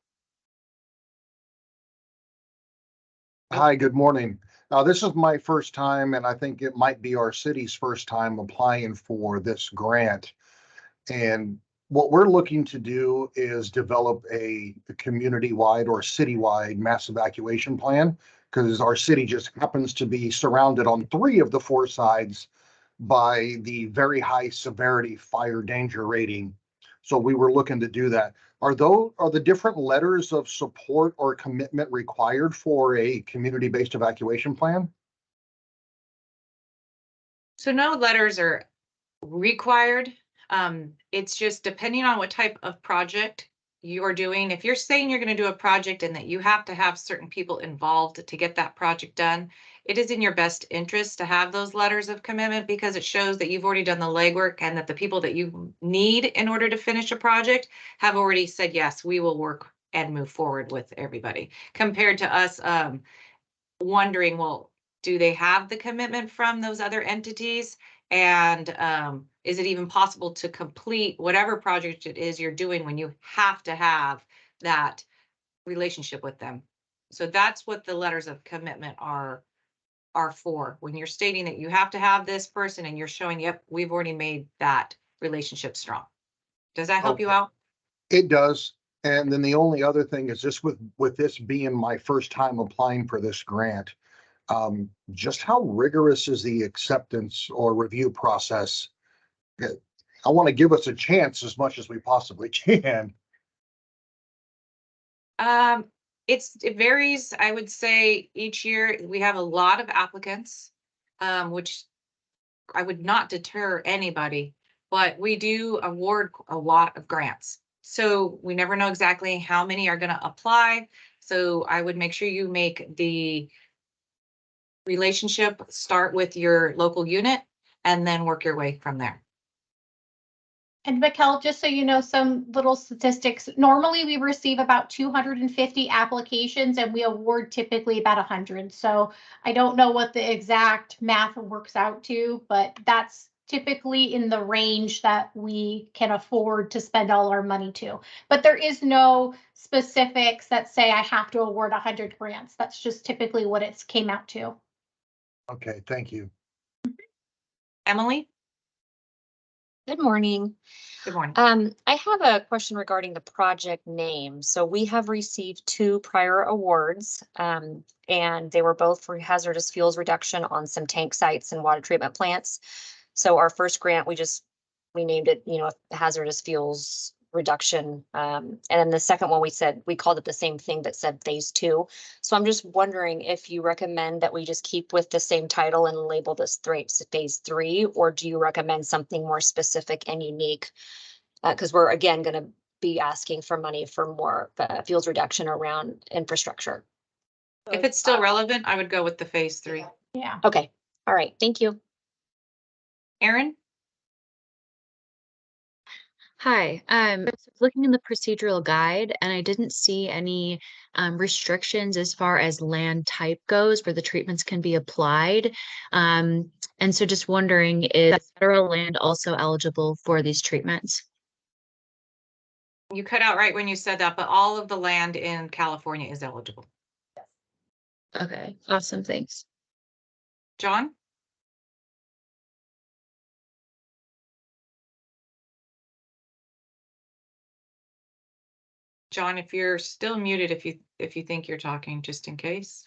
Speaker 9: Hi, good morning. This is my first time, and I think it might be our city's first time applying for this grant. And what we're looking to do is develop a community-wide or city-wide mass evacuation plan, because our city just happens to be surrounded on 3 of the 4 sides by the very high severity fire danger rating. So we were looking to do that. Are the different letters of support or commitment required for a community-based evacuation plan?
Speaker 3: So no letters are required. It's just depending on what type of project you're doing. If you're saying you're going to do a project and that you have to have certain people involved to get that project done, it is in your best interest to have those letters of commitment, because it shows that you've already done the legwork and that the people that you need in order to finish a project have already said, yes, we will work and move forward with everybody, compared to us wondering, well, do they have the commitment from those other entities? And is it even possible to complete whatever project it is you're doing when you have to have that relationship with them? So that's what the letters of commitment are for. When you're stating that you have to have this person and you're showing, yep, we've already made that relationship strong. Does that help you out?
Speaker 9: It does. And then the only other thing is just with this being my first time applying for this grant, just how rigorous is the acceptance or review process? I want to give us a chance as much as we possibly can.
Speaker 3: It varies. I would say each year we have a lot of applicants, which I would not deter anybody, but we do award a lot of grants. So we never know exactly how many are going to apply. So I would make sure you make the relationship start with your local unit and then work your way from there.
Speaker 2: And Mikkel, just so you know, some little statistics, normally we receive about 250 applications and we award typically about 100. So I don't know what the exact math works out to, but that's typically in the range that we can afford to spend all our money to. But there is no specifics that say I have to award 100 grants. That's just typically what it's came out to.
Speaker 9: Okay, thank you.
Speaker 3: Emily,
Speaker 10: Good morning.
Speaker 3: good morning.
Speaker 10: I have a question regarding the project name. So we have received 2 prior awards, and they were both for hazardous fuels reduction on some tank sites and water treatment plants. So our first grant, we named it, hazardous fuels reduction. And then the second one, we called it the same thing, but said phase 2. So I'm just wondering if you recommend that we just keep with the same title and label this phase 3, or do you recommend something more specific and unique? Because we're again going to be asking for money for more fuels reduction around infrastructure.
Speaker 3: If it's still relevant, I would go with the phase 3.
Speaker 2: Yeah.
Speaker 10: Okay. All right. Thank you.
Speaker 3: Erin?
Speaker 8: Hi, I was looking in the procedural guide and I didn't see any restrictions as far as land type goes where the treatments can be applied. And so just wondering, is federal land also eligible for these treatments?
Speaker 3: You cut out right when you said that, but all of the land in California is eligible.
Speaker 8: Okay, awesome, thanks.
Speaker 3: John? John, if you're still muted, if you think you're talking, just in case.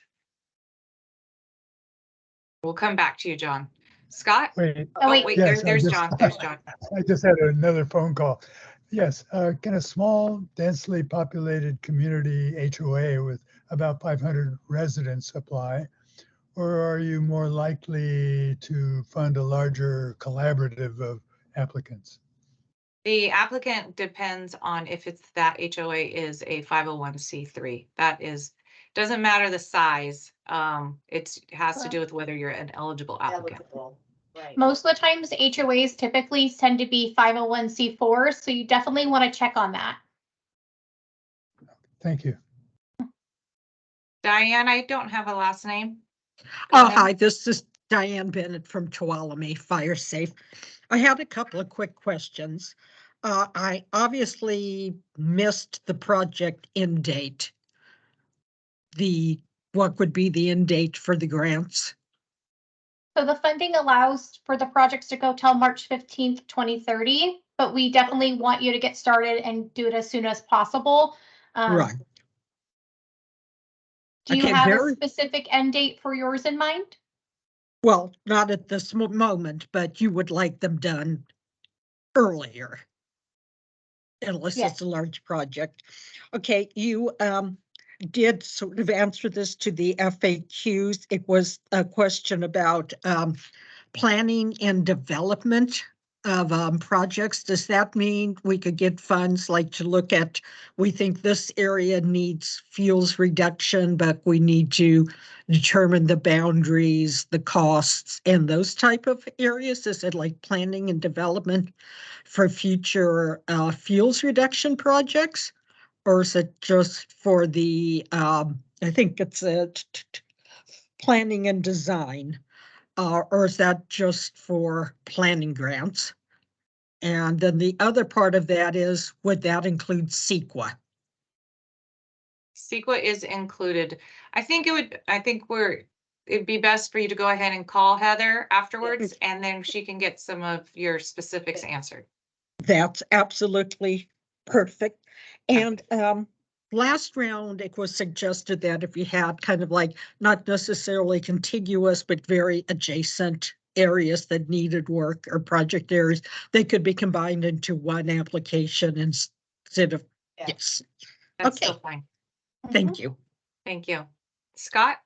Speaker 3: We'll come back to you, John. Scott?
Speaker 11: Wait,
Speaker 2: Oh, wait.
Speaker 11: yes,
Speaker 3: There's John. There's John.
Speaker 11: I just had another phone call. Yes, can a small, densely populated community HOA with about 500 residents apply? Or are you more likely to fund a larger collaborative of applicants?
Speaker 3: The applicant depends on if that HOA is a 501c3. Doesn't matter the size. It has to do with whether you're an eligible applicant.
Speaker 4: Right.
Speaker 2: Most of the times HOAs typically tend to be 501c4, so you definitely want to check on that.
Speaker 11: Thank you.
Speaker 3: Diane, I don't have a last name.
Speaker 12: Hi, this is Diane Bennett from Tuolumne Fire Safe. I had a couple of quick questions. I obviously missed the project end date. What would be the end date for the grants?
Speaker 2: So the funding allows for the projects to go till March 15th, 2030, but we definitely want you to get started and do it as soon as possible.
Speaker 12: Right.
Speaker 2: Do you have a specific end date for yours in mind?
Speaker 12: Well, not at this moment, but you would like them done earlier. Unless it's a large project. Okay, you did sort of answer this to the FAQs. It was a question about planning and development of projects. Does that mean we could get funds like to look at, we think this area needs fuels reduction, but we need to determine the boundaries, the costs, and those type of areas? Is it like planning and development for future fuels reduction projects? Or is it just for the, I think it's a planning and design? Or is that just for planning grants? And then the other part of that is, would that include CEQA?
Speaker 3: CEQA is included. It'd be best for you to go ahead and call Heather afterwards, and then she can get some of your specifics answered.
Speaker 12: That's absolutely perfect. And last round, it was suggested that if you had kind of like not necessarily contiguous, but very adjacent areas that needed work or project areas, they could be combined into one application instead of, yes.
Speaker 3: That's
Speaker 12: Okay.
Speaker 3: still fine.
Speaker 12: Thank you.
Speaker 3: Thank you. Scott?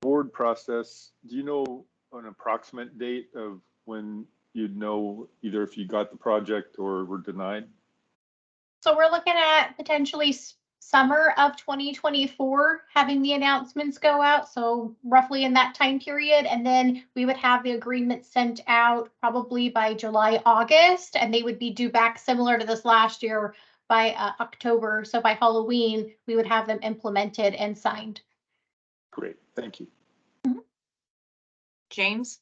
Speaker 13: Board process, do you know an approximate date of when you'd know either if you got the project or were denied?
Speaker 2: So we're looking at potentially summer of 2024, having the announcements go out. So roughly in that time period. And then we would have the agreement sent out probably by July, August, and they would be due back similar to this last year by October. So by Halloween, we would have them implemented and signed.
Speaker 13: Great, thank you.
Speaker 3: James?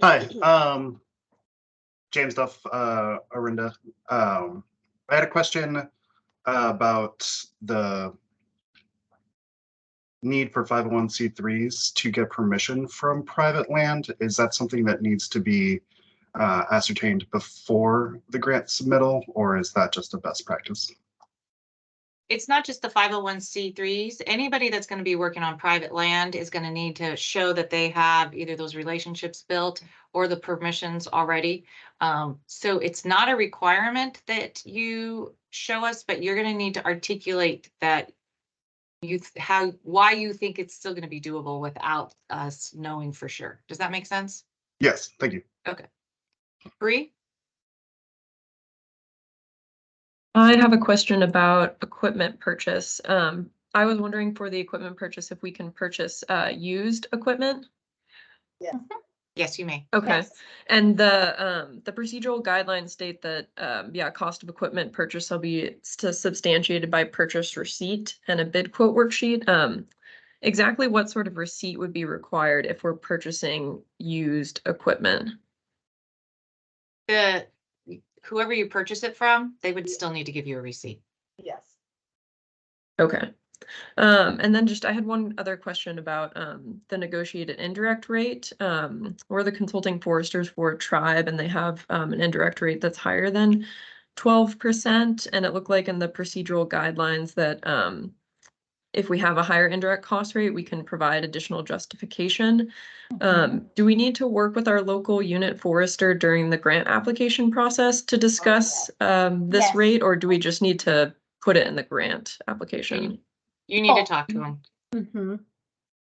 Speaker 14: Hi, James Duff, Arinda. I had a question about the need for 501c3s to get permission from private land. Is that something that needs to be ascertained before the grant submittal, or is that just a best practice?
Speaker 3: It's not just the 501c3s. Anybody that's going to be working on private land is going to need to show that they have either those relationships built or the permissions already. So it's not a requirement that you show us, but you're going to need to articulate that why you think it's still going to be doable without us knowing for sure. Does that make sense?
Speaker 14: Yes, thank you.
Speaker 3: Okay. Bree?
Speaker 15: I have a question about equipment purchase. I was wondering for the equipment purchase if we can purchase used equipment.
Speaker 4: Yes.
Speaker 3: Yes, you may.
Speaker 15: Okay.
Speaker 2: Yes.
Speaker 15: And the procedural guidelines state that cost of equipment purchase shall be substantiated by purchase receipt and a bid quote worksheet. Exactly what sort of receipt would be required if we're purchasing used equipment?
Speaker 3: Whoever you purchase it from, they would still need to give you a receipt.
Speaker 4: Yes.
Speaker 15: Okay. And then I had one other question about the negotiated indirect rate. We're the consulting foresters for a tribe, and they have an indirect rate that's higher than 12%. And it looked like in the procedural guidelines that if we have a higher indirect cost rate, we can provide additional justification. Do we need to work with our local unit forester during the grant application process to discuss this
Speaker 2: Yes.
Speaker 15: rate, or do we just need to put it in the grant application?
Speaker 3: You need to talk to them.
Speaker 2: Mm-hmm.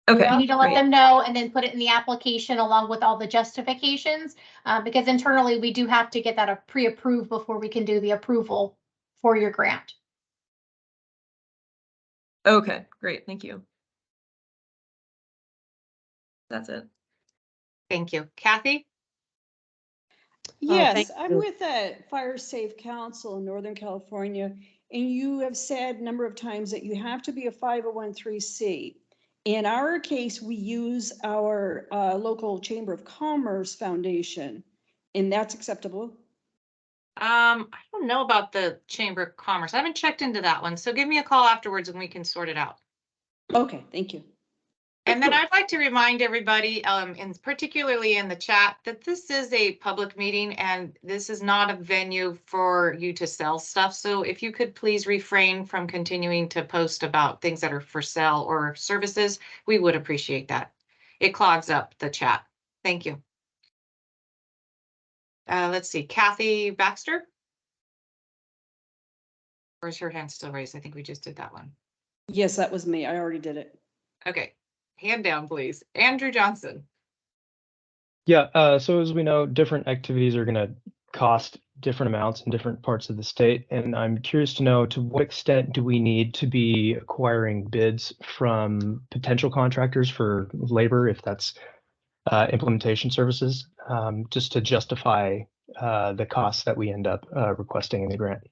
Speaker 15: Okay.
Speaker 2: You need to let
Speaker 15: great.
Speaker 2: them know and then put it in the application along with all the justifications, because internally we do have to get that pre-approved before we can do the approval for your grant.
Speaker 15: Okay, great. Thank you. That's it.
Speaker 3: Thank you. Kathy?
Speaker 16: Yes, I'm with the Fire Safe Council in Northern California, and you have said a number of times that you have to be a 501(c)(3). In our case, we use our local Chamber of Commerce Foundation, and that's acceptable.
Speaker 3: I don't know about the Chamber of Commerce. I haven't checked into that one. So give me a call afterwards and we can sort it out.
Speaker 16: Okay, thank you.
Speaker 3: And then I'd like to remind everybody, and particularly in the chat, that this is a public meeting and this is not a venue for you to sell stuff. So if you could please refrain from continuing to post about things that are for sale or services, we would appreciate that. It clogs up the chat. Thank you. Let's see, Kathy Baxter? Or is her hand still raised? I think we just did that one.
Speaker 16: Yes, that was me. I already did it.
Speaker 3: Okay, hand down, please. Andrew Johnson.
Speaker 17: Yeah, so as we know, different activities are going to cost different amounts in different parts of the state. And I'm curious to know, to what extent do we need to be acquiring bids from potential contractors for labor, if that's implementation services, just to justify the costs that we end up requesting in the grant?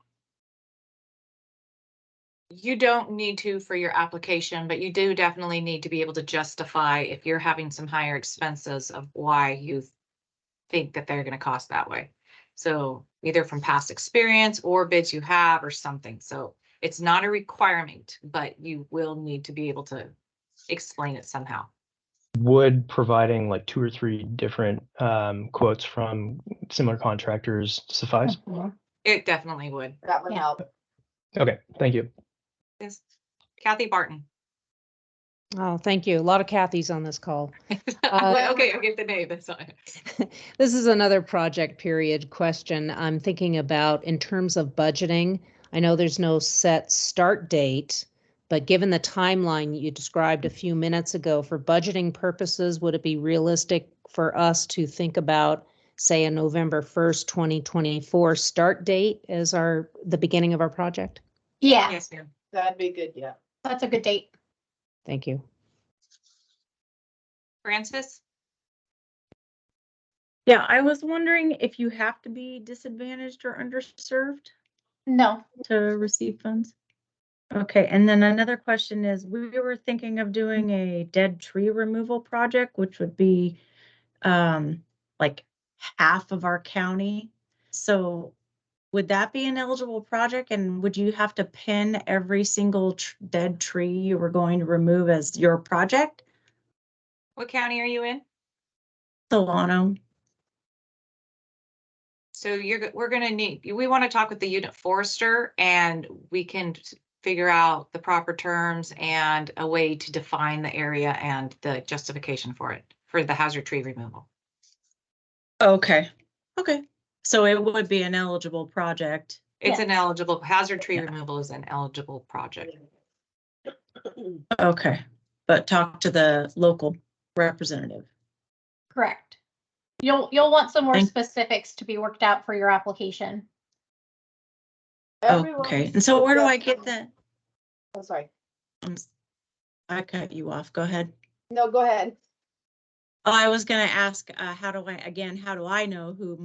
Speaker 3: You don't need to for your application, but you do definitely need to be able to justify if you're having some higher expenses of why you think that they're going to cost that way. So either from past experience or bids you have or something. So it's not a requirement, but you will need to be able to explain it somehow.
Speaker 17: Would providing like 2 or 3 different quotes from similar contractors suffice?
Speaker 3: It definitely would.
Speaker 4: That would help.
Speaker 17: Okay, thank you.
Speaker 3: Yes. Kathy Barton.
Speaker 18: Oh, thank you. A lot of Kathys on this call.
Speaker 3: Okay, I'll give the name. That's fine.
Speaker 18: This is another project period question. I'm thinking about in terms of budgeting. I know there's no set start date, but given the timeline you described a few minutes ago, for budgeting purposes, would it be realistic for us to think about say a November 1st, 2024 start date as the beginning of our project?
Speaker 2: Yeah,
Speaker 3: Yes, ma'am.
Speaker 4: That'd be good, yeah.
Speaker 2: that's a good date.
Speaker 18: Thank you.
Speaker 3: Francis?
Speaker 19: Yeah, I was wondering if you have to be disadvantaged or underserved
Speaker 2: No.
Speaker 19: to receive funds? Okay, and then another question is, we were thinking of doing a dead tree removal project, which would be like half of our county. So would that be an eligible project? And would you have to pin every single dead tree you were going to remove as your project?
Speaker 3: What county are you in?
Speaker 19: Solano.
Speaker 3: So we're gonna we want to talk with the unit forester, and we can figure out the proper terms and a way to define the area and the justification for it, for the hazard tree removal.
Speaker 19: Okay. Okay. So it would be an eligible project.
Speaker 3: It's an eligible, hazard tree removal is an eligible project.
Speaker 19: Okay, but talk to the local representative.
Speaker 2: Correct. You'll want some more specifics to be worked out for your application.
Speaker 19: Okay, and so where do I get that?
Speaker 4: I'm sorry.
Speaker 19: I cut you off. Go ahead.
Speaker 4: No, go ahead.
Speaker 19: Oh, I was gonna ask, how do I know who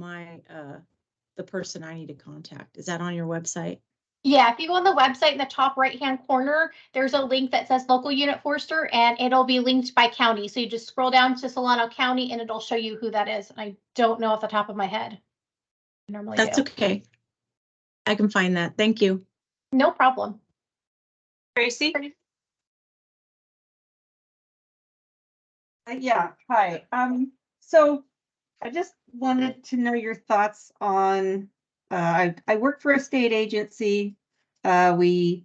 Speaker 19: the person I need to contact? Is that on your website?
Speaker 2: Yeah, if you go on the website in the top right-hand corner, there's a link that says local unit forester, and it'll be linked by county. So you just scroll down to Solano County and it'll show you who that is. I don't know off the top of my head. I normally
Speaker 19: That's
Speaker 2: do.
Speaker 19: okay. I can find that. Thank you.
Speaker 2: No problem.
Speaker 3: Tracy?
Speaker 20: Yeah, hi. So I just wanted to know your thoughts on, I work for a state agency. We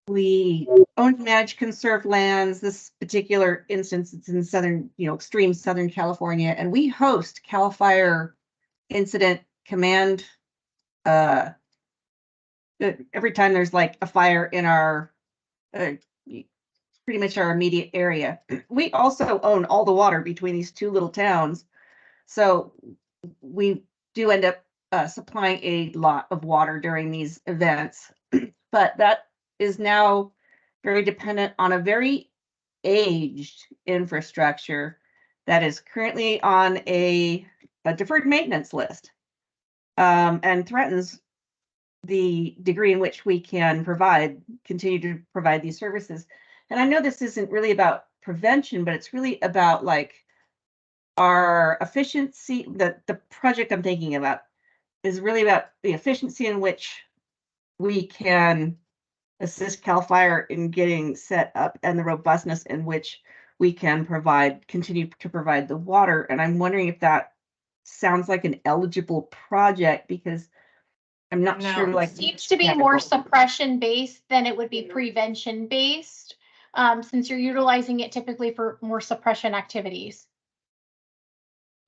Speaker 20: own, manage, conserve lands. This particular instance, it's in southern, extreme Southern California, and we host CAL FIRE Incident Command. Every time there's like a fire in our, pretty much our immediate area. We also own all the water between these two little towns. So we do end up supplying a lot of water during these events, but that is now very dependent on a very aged infrastructure that is currently on a deferred maintenance list, and threatens the degree in which we can continue to provide these services. And I know this isn't really about prevention, but it's really about like our efficiency. The project I'm thinking about is really about the efficiency in which we can assist CAL FIRE in getting set up and the robustness in which we can continue to provide the water. And I'm wondering if that sounds like an eligible project, because I'm not sure.
Speaker 2: It
Speaker 20: Like,
Speaker 2: seems to be more suppression based than it would be prevention based, since you're utilizing it typically for more suppression activities.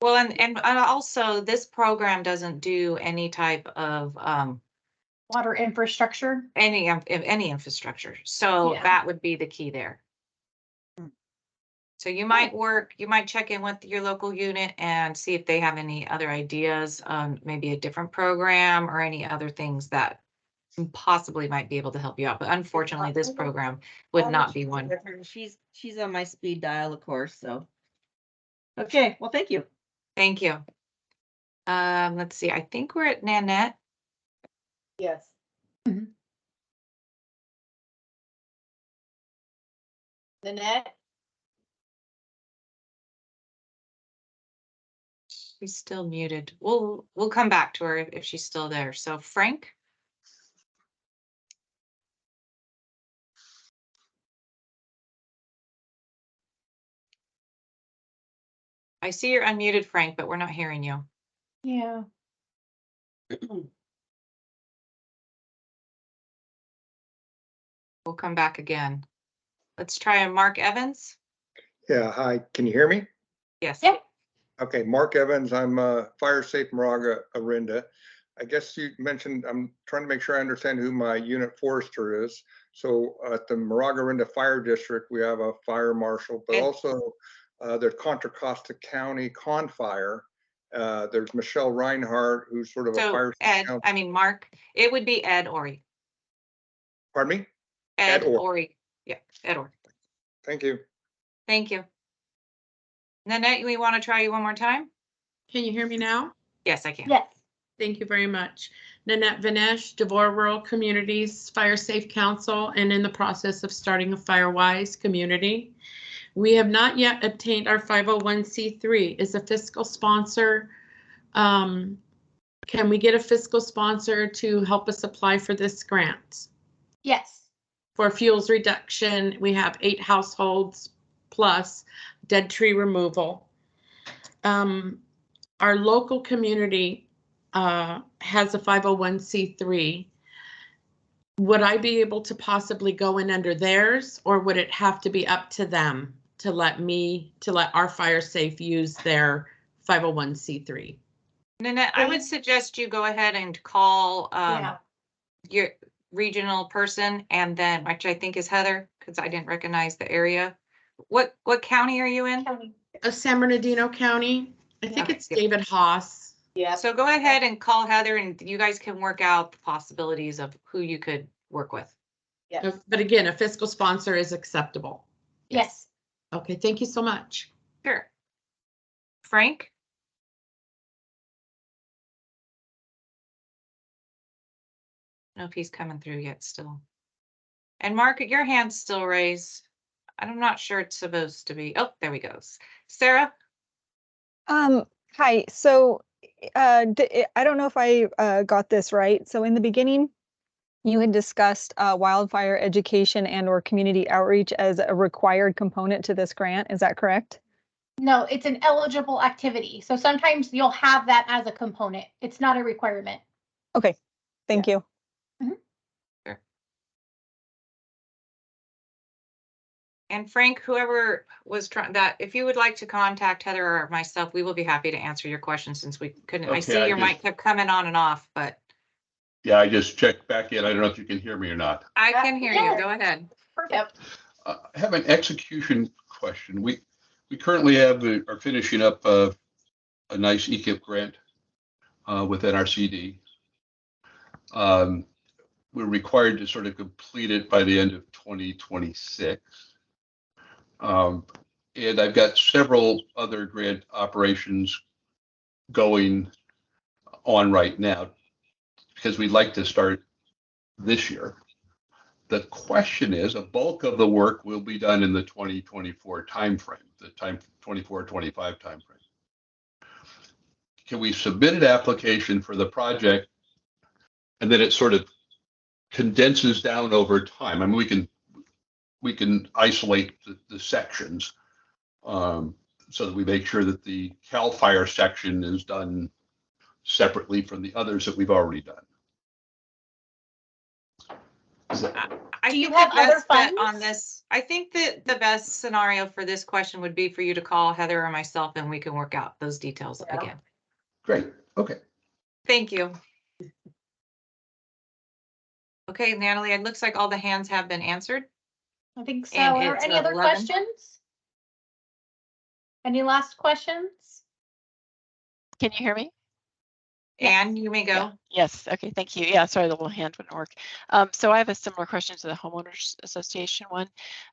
Speaker 3: Well, and also this program doesn't do any type of
Speaker 2: water infrastructure.
Speaker 3: Any infrastructure. So that would be the key there. So you might check in with your local unit and see if they have any other ideas on maybe a different program or any other things that possibly might be able to help you out. But unfortunately, this program would not be one.
Speaker 20: She's on my speed dial, of course. So, okay. Well, thank you.
Speaker 3: Thank you. Let's see. I think we're at Nanette.
Speaker 4: Yes. Nanette?
Speaker 3: She's still muted. We'll come back to her if she's still there. So Frank? I see you're unmuted, Frank, but we're not hearing you.
Speaker 2: Yeah.
Speaker 3: We'll come back again. Let's try Mark Evans.
Speaker 21: Yeah, hi, can you hear me?
Speaker 3: Yes.
Speaker 2: Yep.
Speaker 21: Okay, Mark Evans, I'm Fire Safe Moraga, Orinda. I guess you mentioned, I'm trying to make sure I understand who my unit forester is. So at the Moraga Orinda Fire District, we have a fire marshal, but also there's Contra Costa County Con Fire, There's Michelle Reinhardt, who's sort of a
Speaker 3: So
Speaker 21: fire.
Speaker 3: Mark, it would be Ed Ori.
Speaker 21: Pardon me?
Speaker 3: Ed
Speaker 21: Ori.
Speaker 3: Ori. Yeah, Ed Ori.
Speaker 21: Thank you.
Speaker 3: Thank you. Nanette, we want to try you one more time?
Speaker 1: Can you hear me now?
Speaker 3: Yes, I can.
Speaker 2: Yes.
Speaker 1: Thank you very much. Nanette Vinesh, Devore Rural Communities Fire Safe Council, and in the process of starting a FireWise community. We have not yet obtained our 501c3. Is a fiscal sponsor. Can we get a fiscal sponsor to help us apply for this grant?
Speaker 2: Yes.
Speaker 1: For fuels reduction, we have 8 households plus dead tree removal. Our local community has a 501c3. Would I be able to possibly go in under theirs, or would it have to be up to them to let our Fire Safe use their 501c3?
Speaker 3: Nanette, I would suggest you go ahead and call your regional person, and then, which I think is Heather, because I didn't recognize the area. What county are you in?
Speaker 1: San Bernardino County. I think it's David Haas.
Speaker 4: Yeah.
Speaker 3: So go ahead and call Heather, and you guys can work out the possibilities of who you could work with.
Speaker 4: Yes.
Speaker 1: But again, a fiscal sponsor is acceptable.
Speaker 2: Yes.
Speaker 1: Okay, thank you so much.
Speaker 3: Sure. Frank? I don't know if he's coming through yet still. And Mark, your hand's still raised. I'm not sure it's supposed to be. Oh, there we go. Sarah?
Speaker 7: Hi. So I don't know if I got this right. So in the beginning, you had discussed wildfire education and or community outreach as a required component to this grant. Is that correct?
Speaker 2: No, it's an eligible activity. So sometimes you'll have that as a component. It's not a requirement.
Speaker 7: Okay, thank you.
Speaker 3: Sure. And Frank, whoever was trying that, if you would like to contact Heather or myself, we will be happy to answer your questions since we couldn't. I see your mic kept coming on and off, but.
Speaker 22: Yeah, I just checked back in. I don't know if you can hear me or not.
Speaker 3: I can hear you. Go ahead.
Speaker 2: Perfect.
Speaker 22: I have an execution question. We currently are finishing up a nice EQIP grant within our CD. We're required to sort of complete it by the end of 2026. And I've got several other grant operations going on right now because we'd like to start this year. The question is, a bulk of the work will be done in the 2024 timeframe, the 24-25 timeframe. Can we submit an application for the project and then it sort of condenses down over time? I mean, we can isolate the sections so that we make sure that the CAL FIRE section is done separately from the others that we've already done.
Speaker 2: Do you have other funds
Speaker 3: on this? I think that the best scenario for this question would be for you to call Heather or myself, and we can work out those details again.
Speaker 22: Great. Okay.
Speaker 3: Thank you. Okay, Natalie, it looks like all the hands have been answered.
Speaker 2: I think so.
Speaker 3: And
Speaker 2: Are there
Speaker 3: it's
Speaker 2: any other
Speaker 3: 11.
Speaker 2: questions? Any last questions?
Speaker 23: Can you hear me?
Speaker 3: And you may go.
Speaker 23: Yeah. Yes. Okay. Thank you. Yeah. Sorry, the little hand wouldn't work. So I have a similar question to the homeowners association one.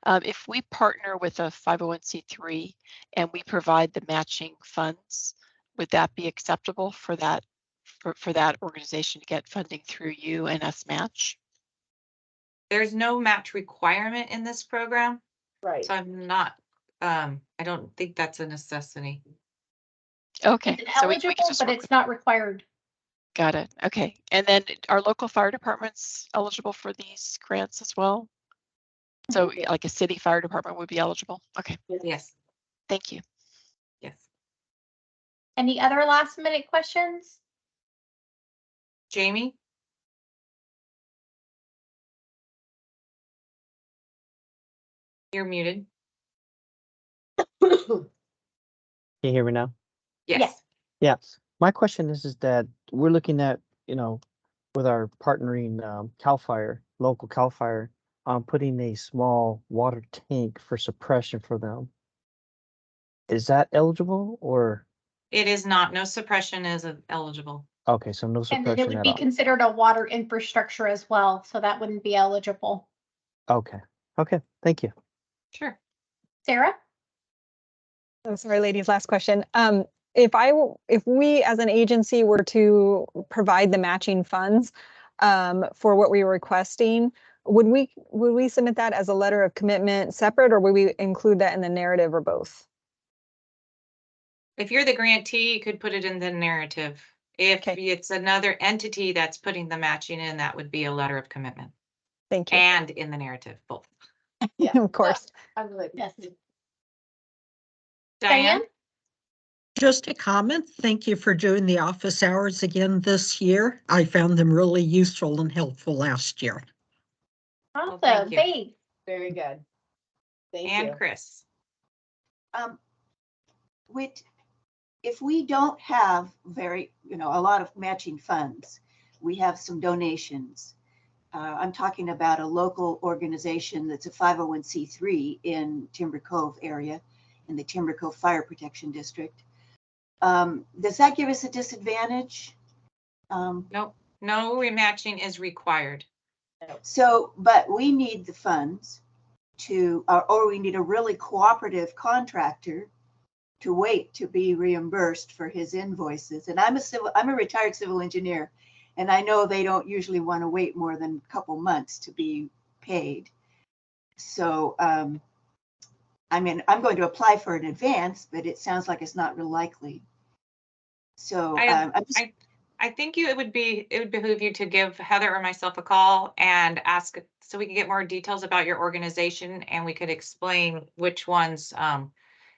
Speaker 23: If we partner with a 501c3 and we provide the matching funds, would that be acceptable for that for that organization to get funding through you and us match?
Speaker 3: There's no match requirement in this program.
Speaker 4: Right.
Speaker 3: So I'm not, I don't think that's a necessity.
Speaker 23: Okay.
Speaker 2: It's eligible, but it's not required.
Speaker 23: Got it. Okay. And then are local fire departments eligible for these grants as well? So like a city fire department would be eligible? Okay.
Speaker 3: Yes.
Speaker 23: Thank you.
Speaker 3: Yes.
Speaker 2: Any other last minute questions?
Speaker 3: Jamie? You're muted.
Speaker 24: Can you hear me now?
Speaker 3: Yes.
Speaker 24: Yeah. My question is that we're looking at, with our partnering CAL FIRE, local CAL FIRE, putting a small water tank for suppression for them. Is that eligible or
Speaker 3: It is not. No suppression is eligible.
Speaker 24: Okay, so no
Speaker 2: And then it
Speaker 24: suppression
Speaker 2: would
Speaker 24: at
Speaker 2: be
Speaker 24: all.
Speaker 2: considered a water infrastructure as well, so that wouldn't be eligible.
Speaker 24: Okay, okay, thank you.
Speaker 3: Sure.
Speaker 2: Sarah?
Speaker 7: Oh, sorry, ladies, last question. If we as an agency were to provide the matching funds for what we were requesting, would we submit that as a letter of commitment separate, or would we include that in the narrative, or both?
Speaker 3: If you're the grantee, you could put it in the narrative. If it's another entity that's putting the matching in, that would be a letter of commitment.
Speaker 7: Thank you.
Speaker 3: And in the narrative, both.
Speaker 4: Yeah,
Speaker 7: of course.
Speaker 4: I would.
Speaker 2: Yes.
Speaker 3: Diane?
Speaker 12: Just a comment. Thank you for doing the office hours again this year. I found them really useful and helpful last year.
Speaker 2: Awesome.
Speaker 3: thank you.
Speaker 2: Thanks.
Speaker 4: Very good. Thank
Speaker 3: And
Speaker 4: you.
Speaker 3: Chris.
Speaker 20: If we don't have a lot of matching funds, we have some donations. I'm talking about a local organization that's a 501c3 in Timber Cove area, in the Timber Cove Fire Protection District. Does that give us a disadvantage?
Speaker 3: No rematching is required.
Speaker 20: So, but we need the funds or we need a really cooperative contractor to wait to be reimbursed for his invoices. And I'm a retired civil engineer, and I know they don't usually want to wait more than a couple months to be paid. So, I mean, I'm going to apply for an advance, but it sounds like it's not real likely. So
Speaker 3: I think it would behoove you to give Heather or myself a call and ask so we can get more details about your organization, and we could explain which ones.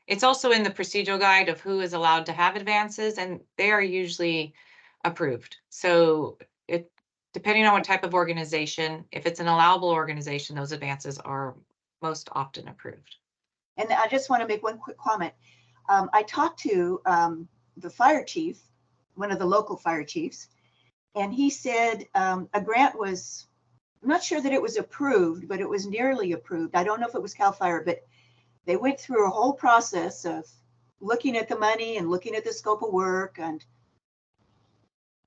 Speaker 3: It's also in the procedural guide of who is allowed to have advances, and they are usually approved. So depending on what type of organization, if it's an allowable organization, those advances are most often approved.
Speaker 20: And I just want to make one quick comment. I talked to the fire chief, one of the local fire chiefs, and he said a grant was, I'm not sure that it was approved, but it was nearly approved. I don't know if it was CAL FIRE, but they went through a whole process of looking at the money and looking at the scope of work,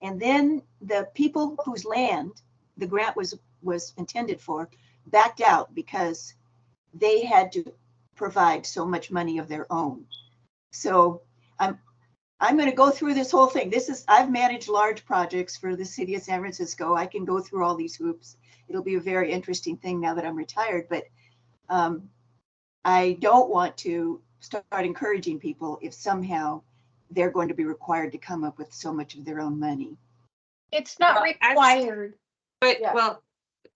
Speaker 20: and then the people whose land the grant was intended for backed out because they had to provide so much money of their own. So I'm going to go through this whole thing. I've managed large projects for the city of San Francisco. I can go through all these hoops. It'll be a very interesting thing now that I'm retired, but I don't want to start encouraging people if somehow they're going to be required to come up with so much of their own money.
Speaker 2: It's not required.
Speaker 3: Well,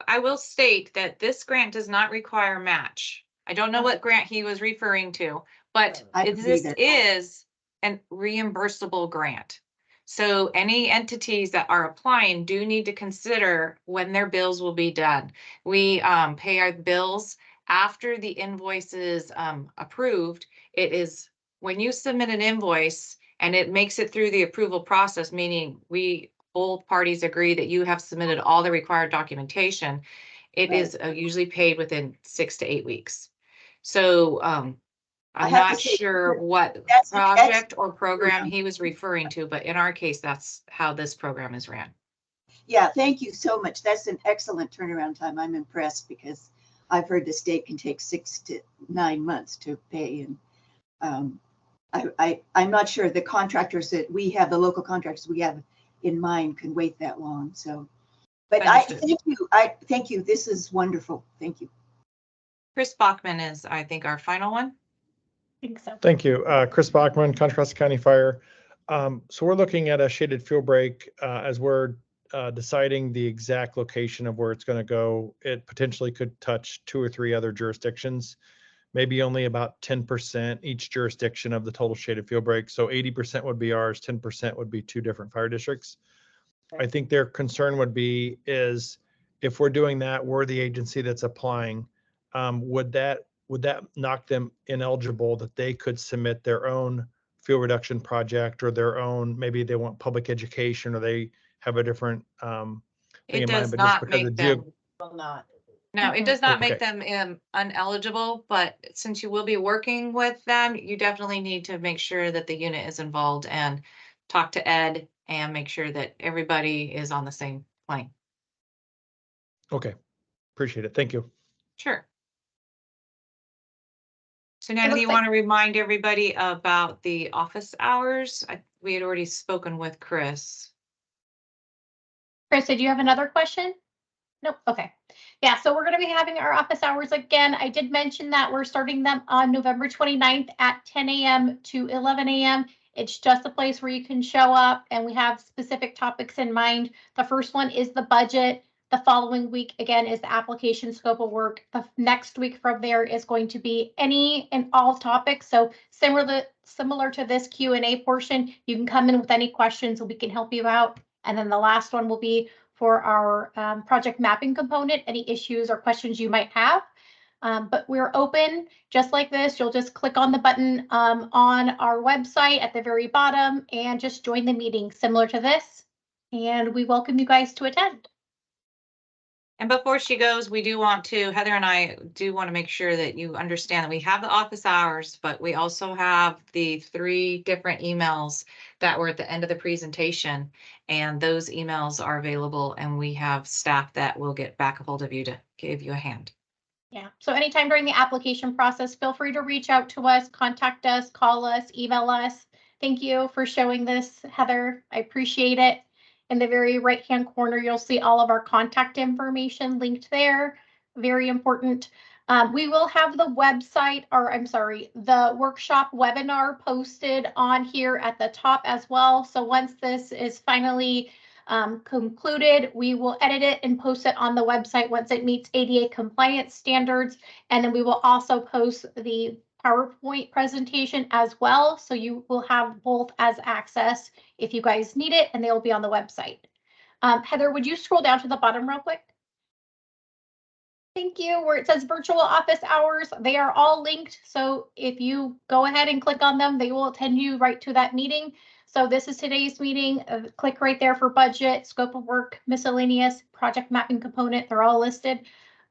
Speaker 3: I will state that this grant does not require match. I don't know what grant he was referring to, but this is a reimbursable grant. So any entities that are applying do need to consider when their bills will be done. We pay our bills after the invoice is approved. It is when you submit an invoice and it makes it through the approval process, meaning both parties agree that you have submitted all the required documentation. It is usually paid within 6 to 8 weeks. So I'm not sure what project or program he was referring to, but in our case, that's how this program is ran.
Speaker 20: Yeah, thank you so much. That's an excellent turnaround time. I'm impressed because I've heard the state can take 6 to 9 months to pay. And I'm not sure the contractors that we have, the local contractors we have in mind, can wait that long. So, but thank you. This is wonderful. Thank you.
Speaker 3: Chris Bachman is, I think, our final one.
Speaker 2: I think so.
Speaker 5: Thank you. Chris Bachman, Contra Costa County Fire. So we're looking at a shaded fuel break as we're deciding the exact location of where it's going to go. It potentially could touch 2 or 3 other jurisdictions, maybe only about 10% each jurisdiction of the total shaded fuel break. So 80% would be ours, 10% would be 2 different fire districts. I think their concern would be is if we're doing that, we're the agency that's applying. Would that knock them ineligible that they could submit their own fuel reduction project or their own, maybe they want public education or they have a different thing
Speaker 3: It
Speaker 5: in
Speaker 3: does
Speaker 5: mind, but
Speaker 3: not
Speaker 5: just because
Speaker 3: make
Speaker 5: of
Speaker 3: them.
Speaker 4: Will not.
Speaker 3: No, it does not make
Speaker 5: Okay.
Speaker 3: them uneligible, but since you will be working with them, you definitely need to make sure that the unit is involved and talk to Ed and make sure that everybody is on the same plane.
Speaker 5: Okay. Appreciate it. Thank you.
Speaker 3: Sure. So
Speaker 2: It
Speaker 3: Natalie,
Speaker 2: looks
Speaker 3: you
Speaker 2: like-
Speaker 3: want to remind everybody about the office hours? We had already spoken with Chris.
Speaker 2: Chris, did you have another question? Nope. Okay. Yeah, so we're going to be having our office hours again. I did mention that we're starting them on November 29th at 10 a.m. to 11 a.m. It's just a place where you can show up, and we have specific topics in mind. The first one is the budget. The following week, again, is the application scope of work. The next week from there is going to be any and all topics. So similar to this Q&A portion, you can come in with any questions and we can help you out. And then the last one will be for our project mapping component, any issues or questions you might have. But we're open just like this. You'll just click on the button on our website at the very bottom and just join the meeting similar to this. And we welcome you guys to attend.
Speaker 3: And before she goes, we do want to, Heather and I do want to make sure that you understand that we have the office hours, but we also have the 3 different emails that were at the end of the presentation. And those emails are available, and we have staff that will get back a hold of you to give you a hand.
Speaker 2: Yeah, so anytime during the application process, feel free to reach out to us, contact us, call us, email us. Thank you for showing this, Heather. I appreciate it. In the very right-hand corner, you'll see all of our contact information linked there. Very important. We will have the website, or I'm sorry, the workshop webinar posted on here at the top as well. So once this is finally concluded, we will edit it and post it on the website once it meets ADA compliance standards. And then we will also post the PowerPoint presentation as well. So you will have both as access if you guys need it, and they will be on the website. Heather, would you scroll down to the bottom real quick? Thank you. Where it says virtual office hours, they are all linked. So if you go ahead and click on them, they will attend you right to that meeting. So this is today's meeting. Click right there for budget, scope of work, miscellaneous, project mapping component. They're all listed.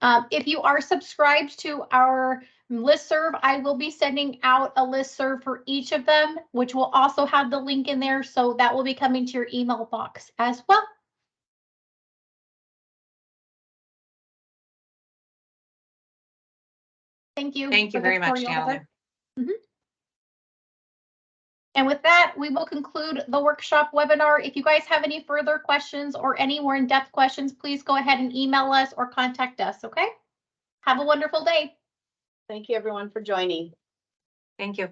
Speaker 2: If you are subscribed to our listserv, I will be sending out a listserv for each of them, which will also have the link in there. So that will be coming to your email box as well. Thank you.
Speaker 3: Thank you
Speaker 2: for the
Speaker 3: very much,
Speaker 2: tutorial,
Speaker 3: Natalie.
Speaker 2: Heather. And with that, we will conclude the workshop webinar. If you guys have any further questions or any more in-depth questions, please go ahead and email us or contact us, okay? Have a wonderful day.
Speaker 4: Thank you, everyone, for joining.
Speaker 3: Thank you.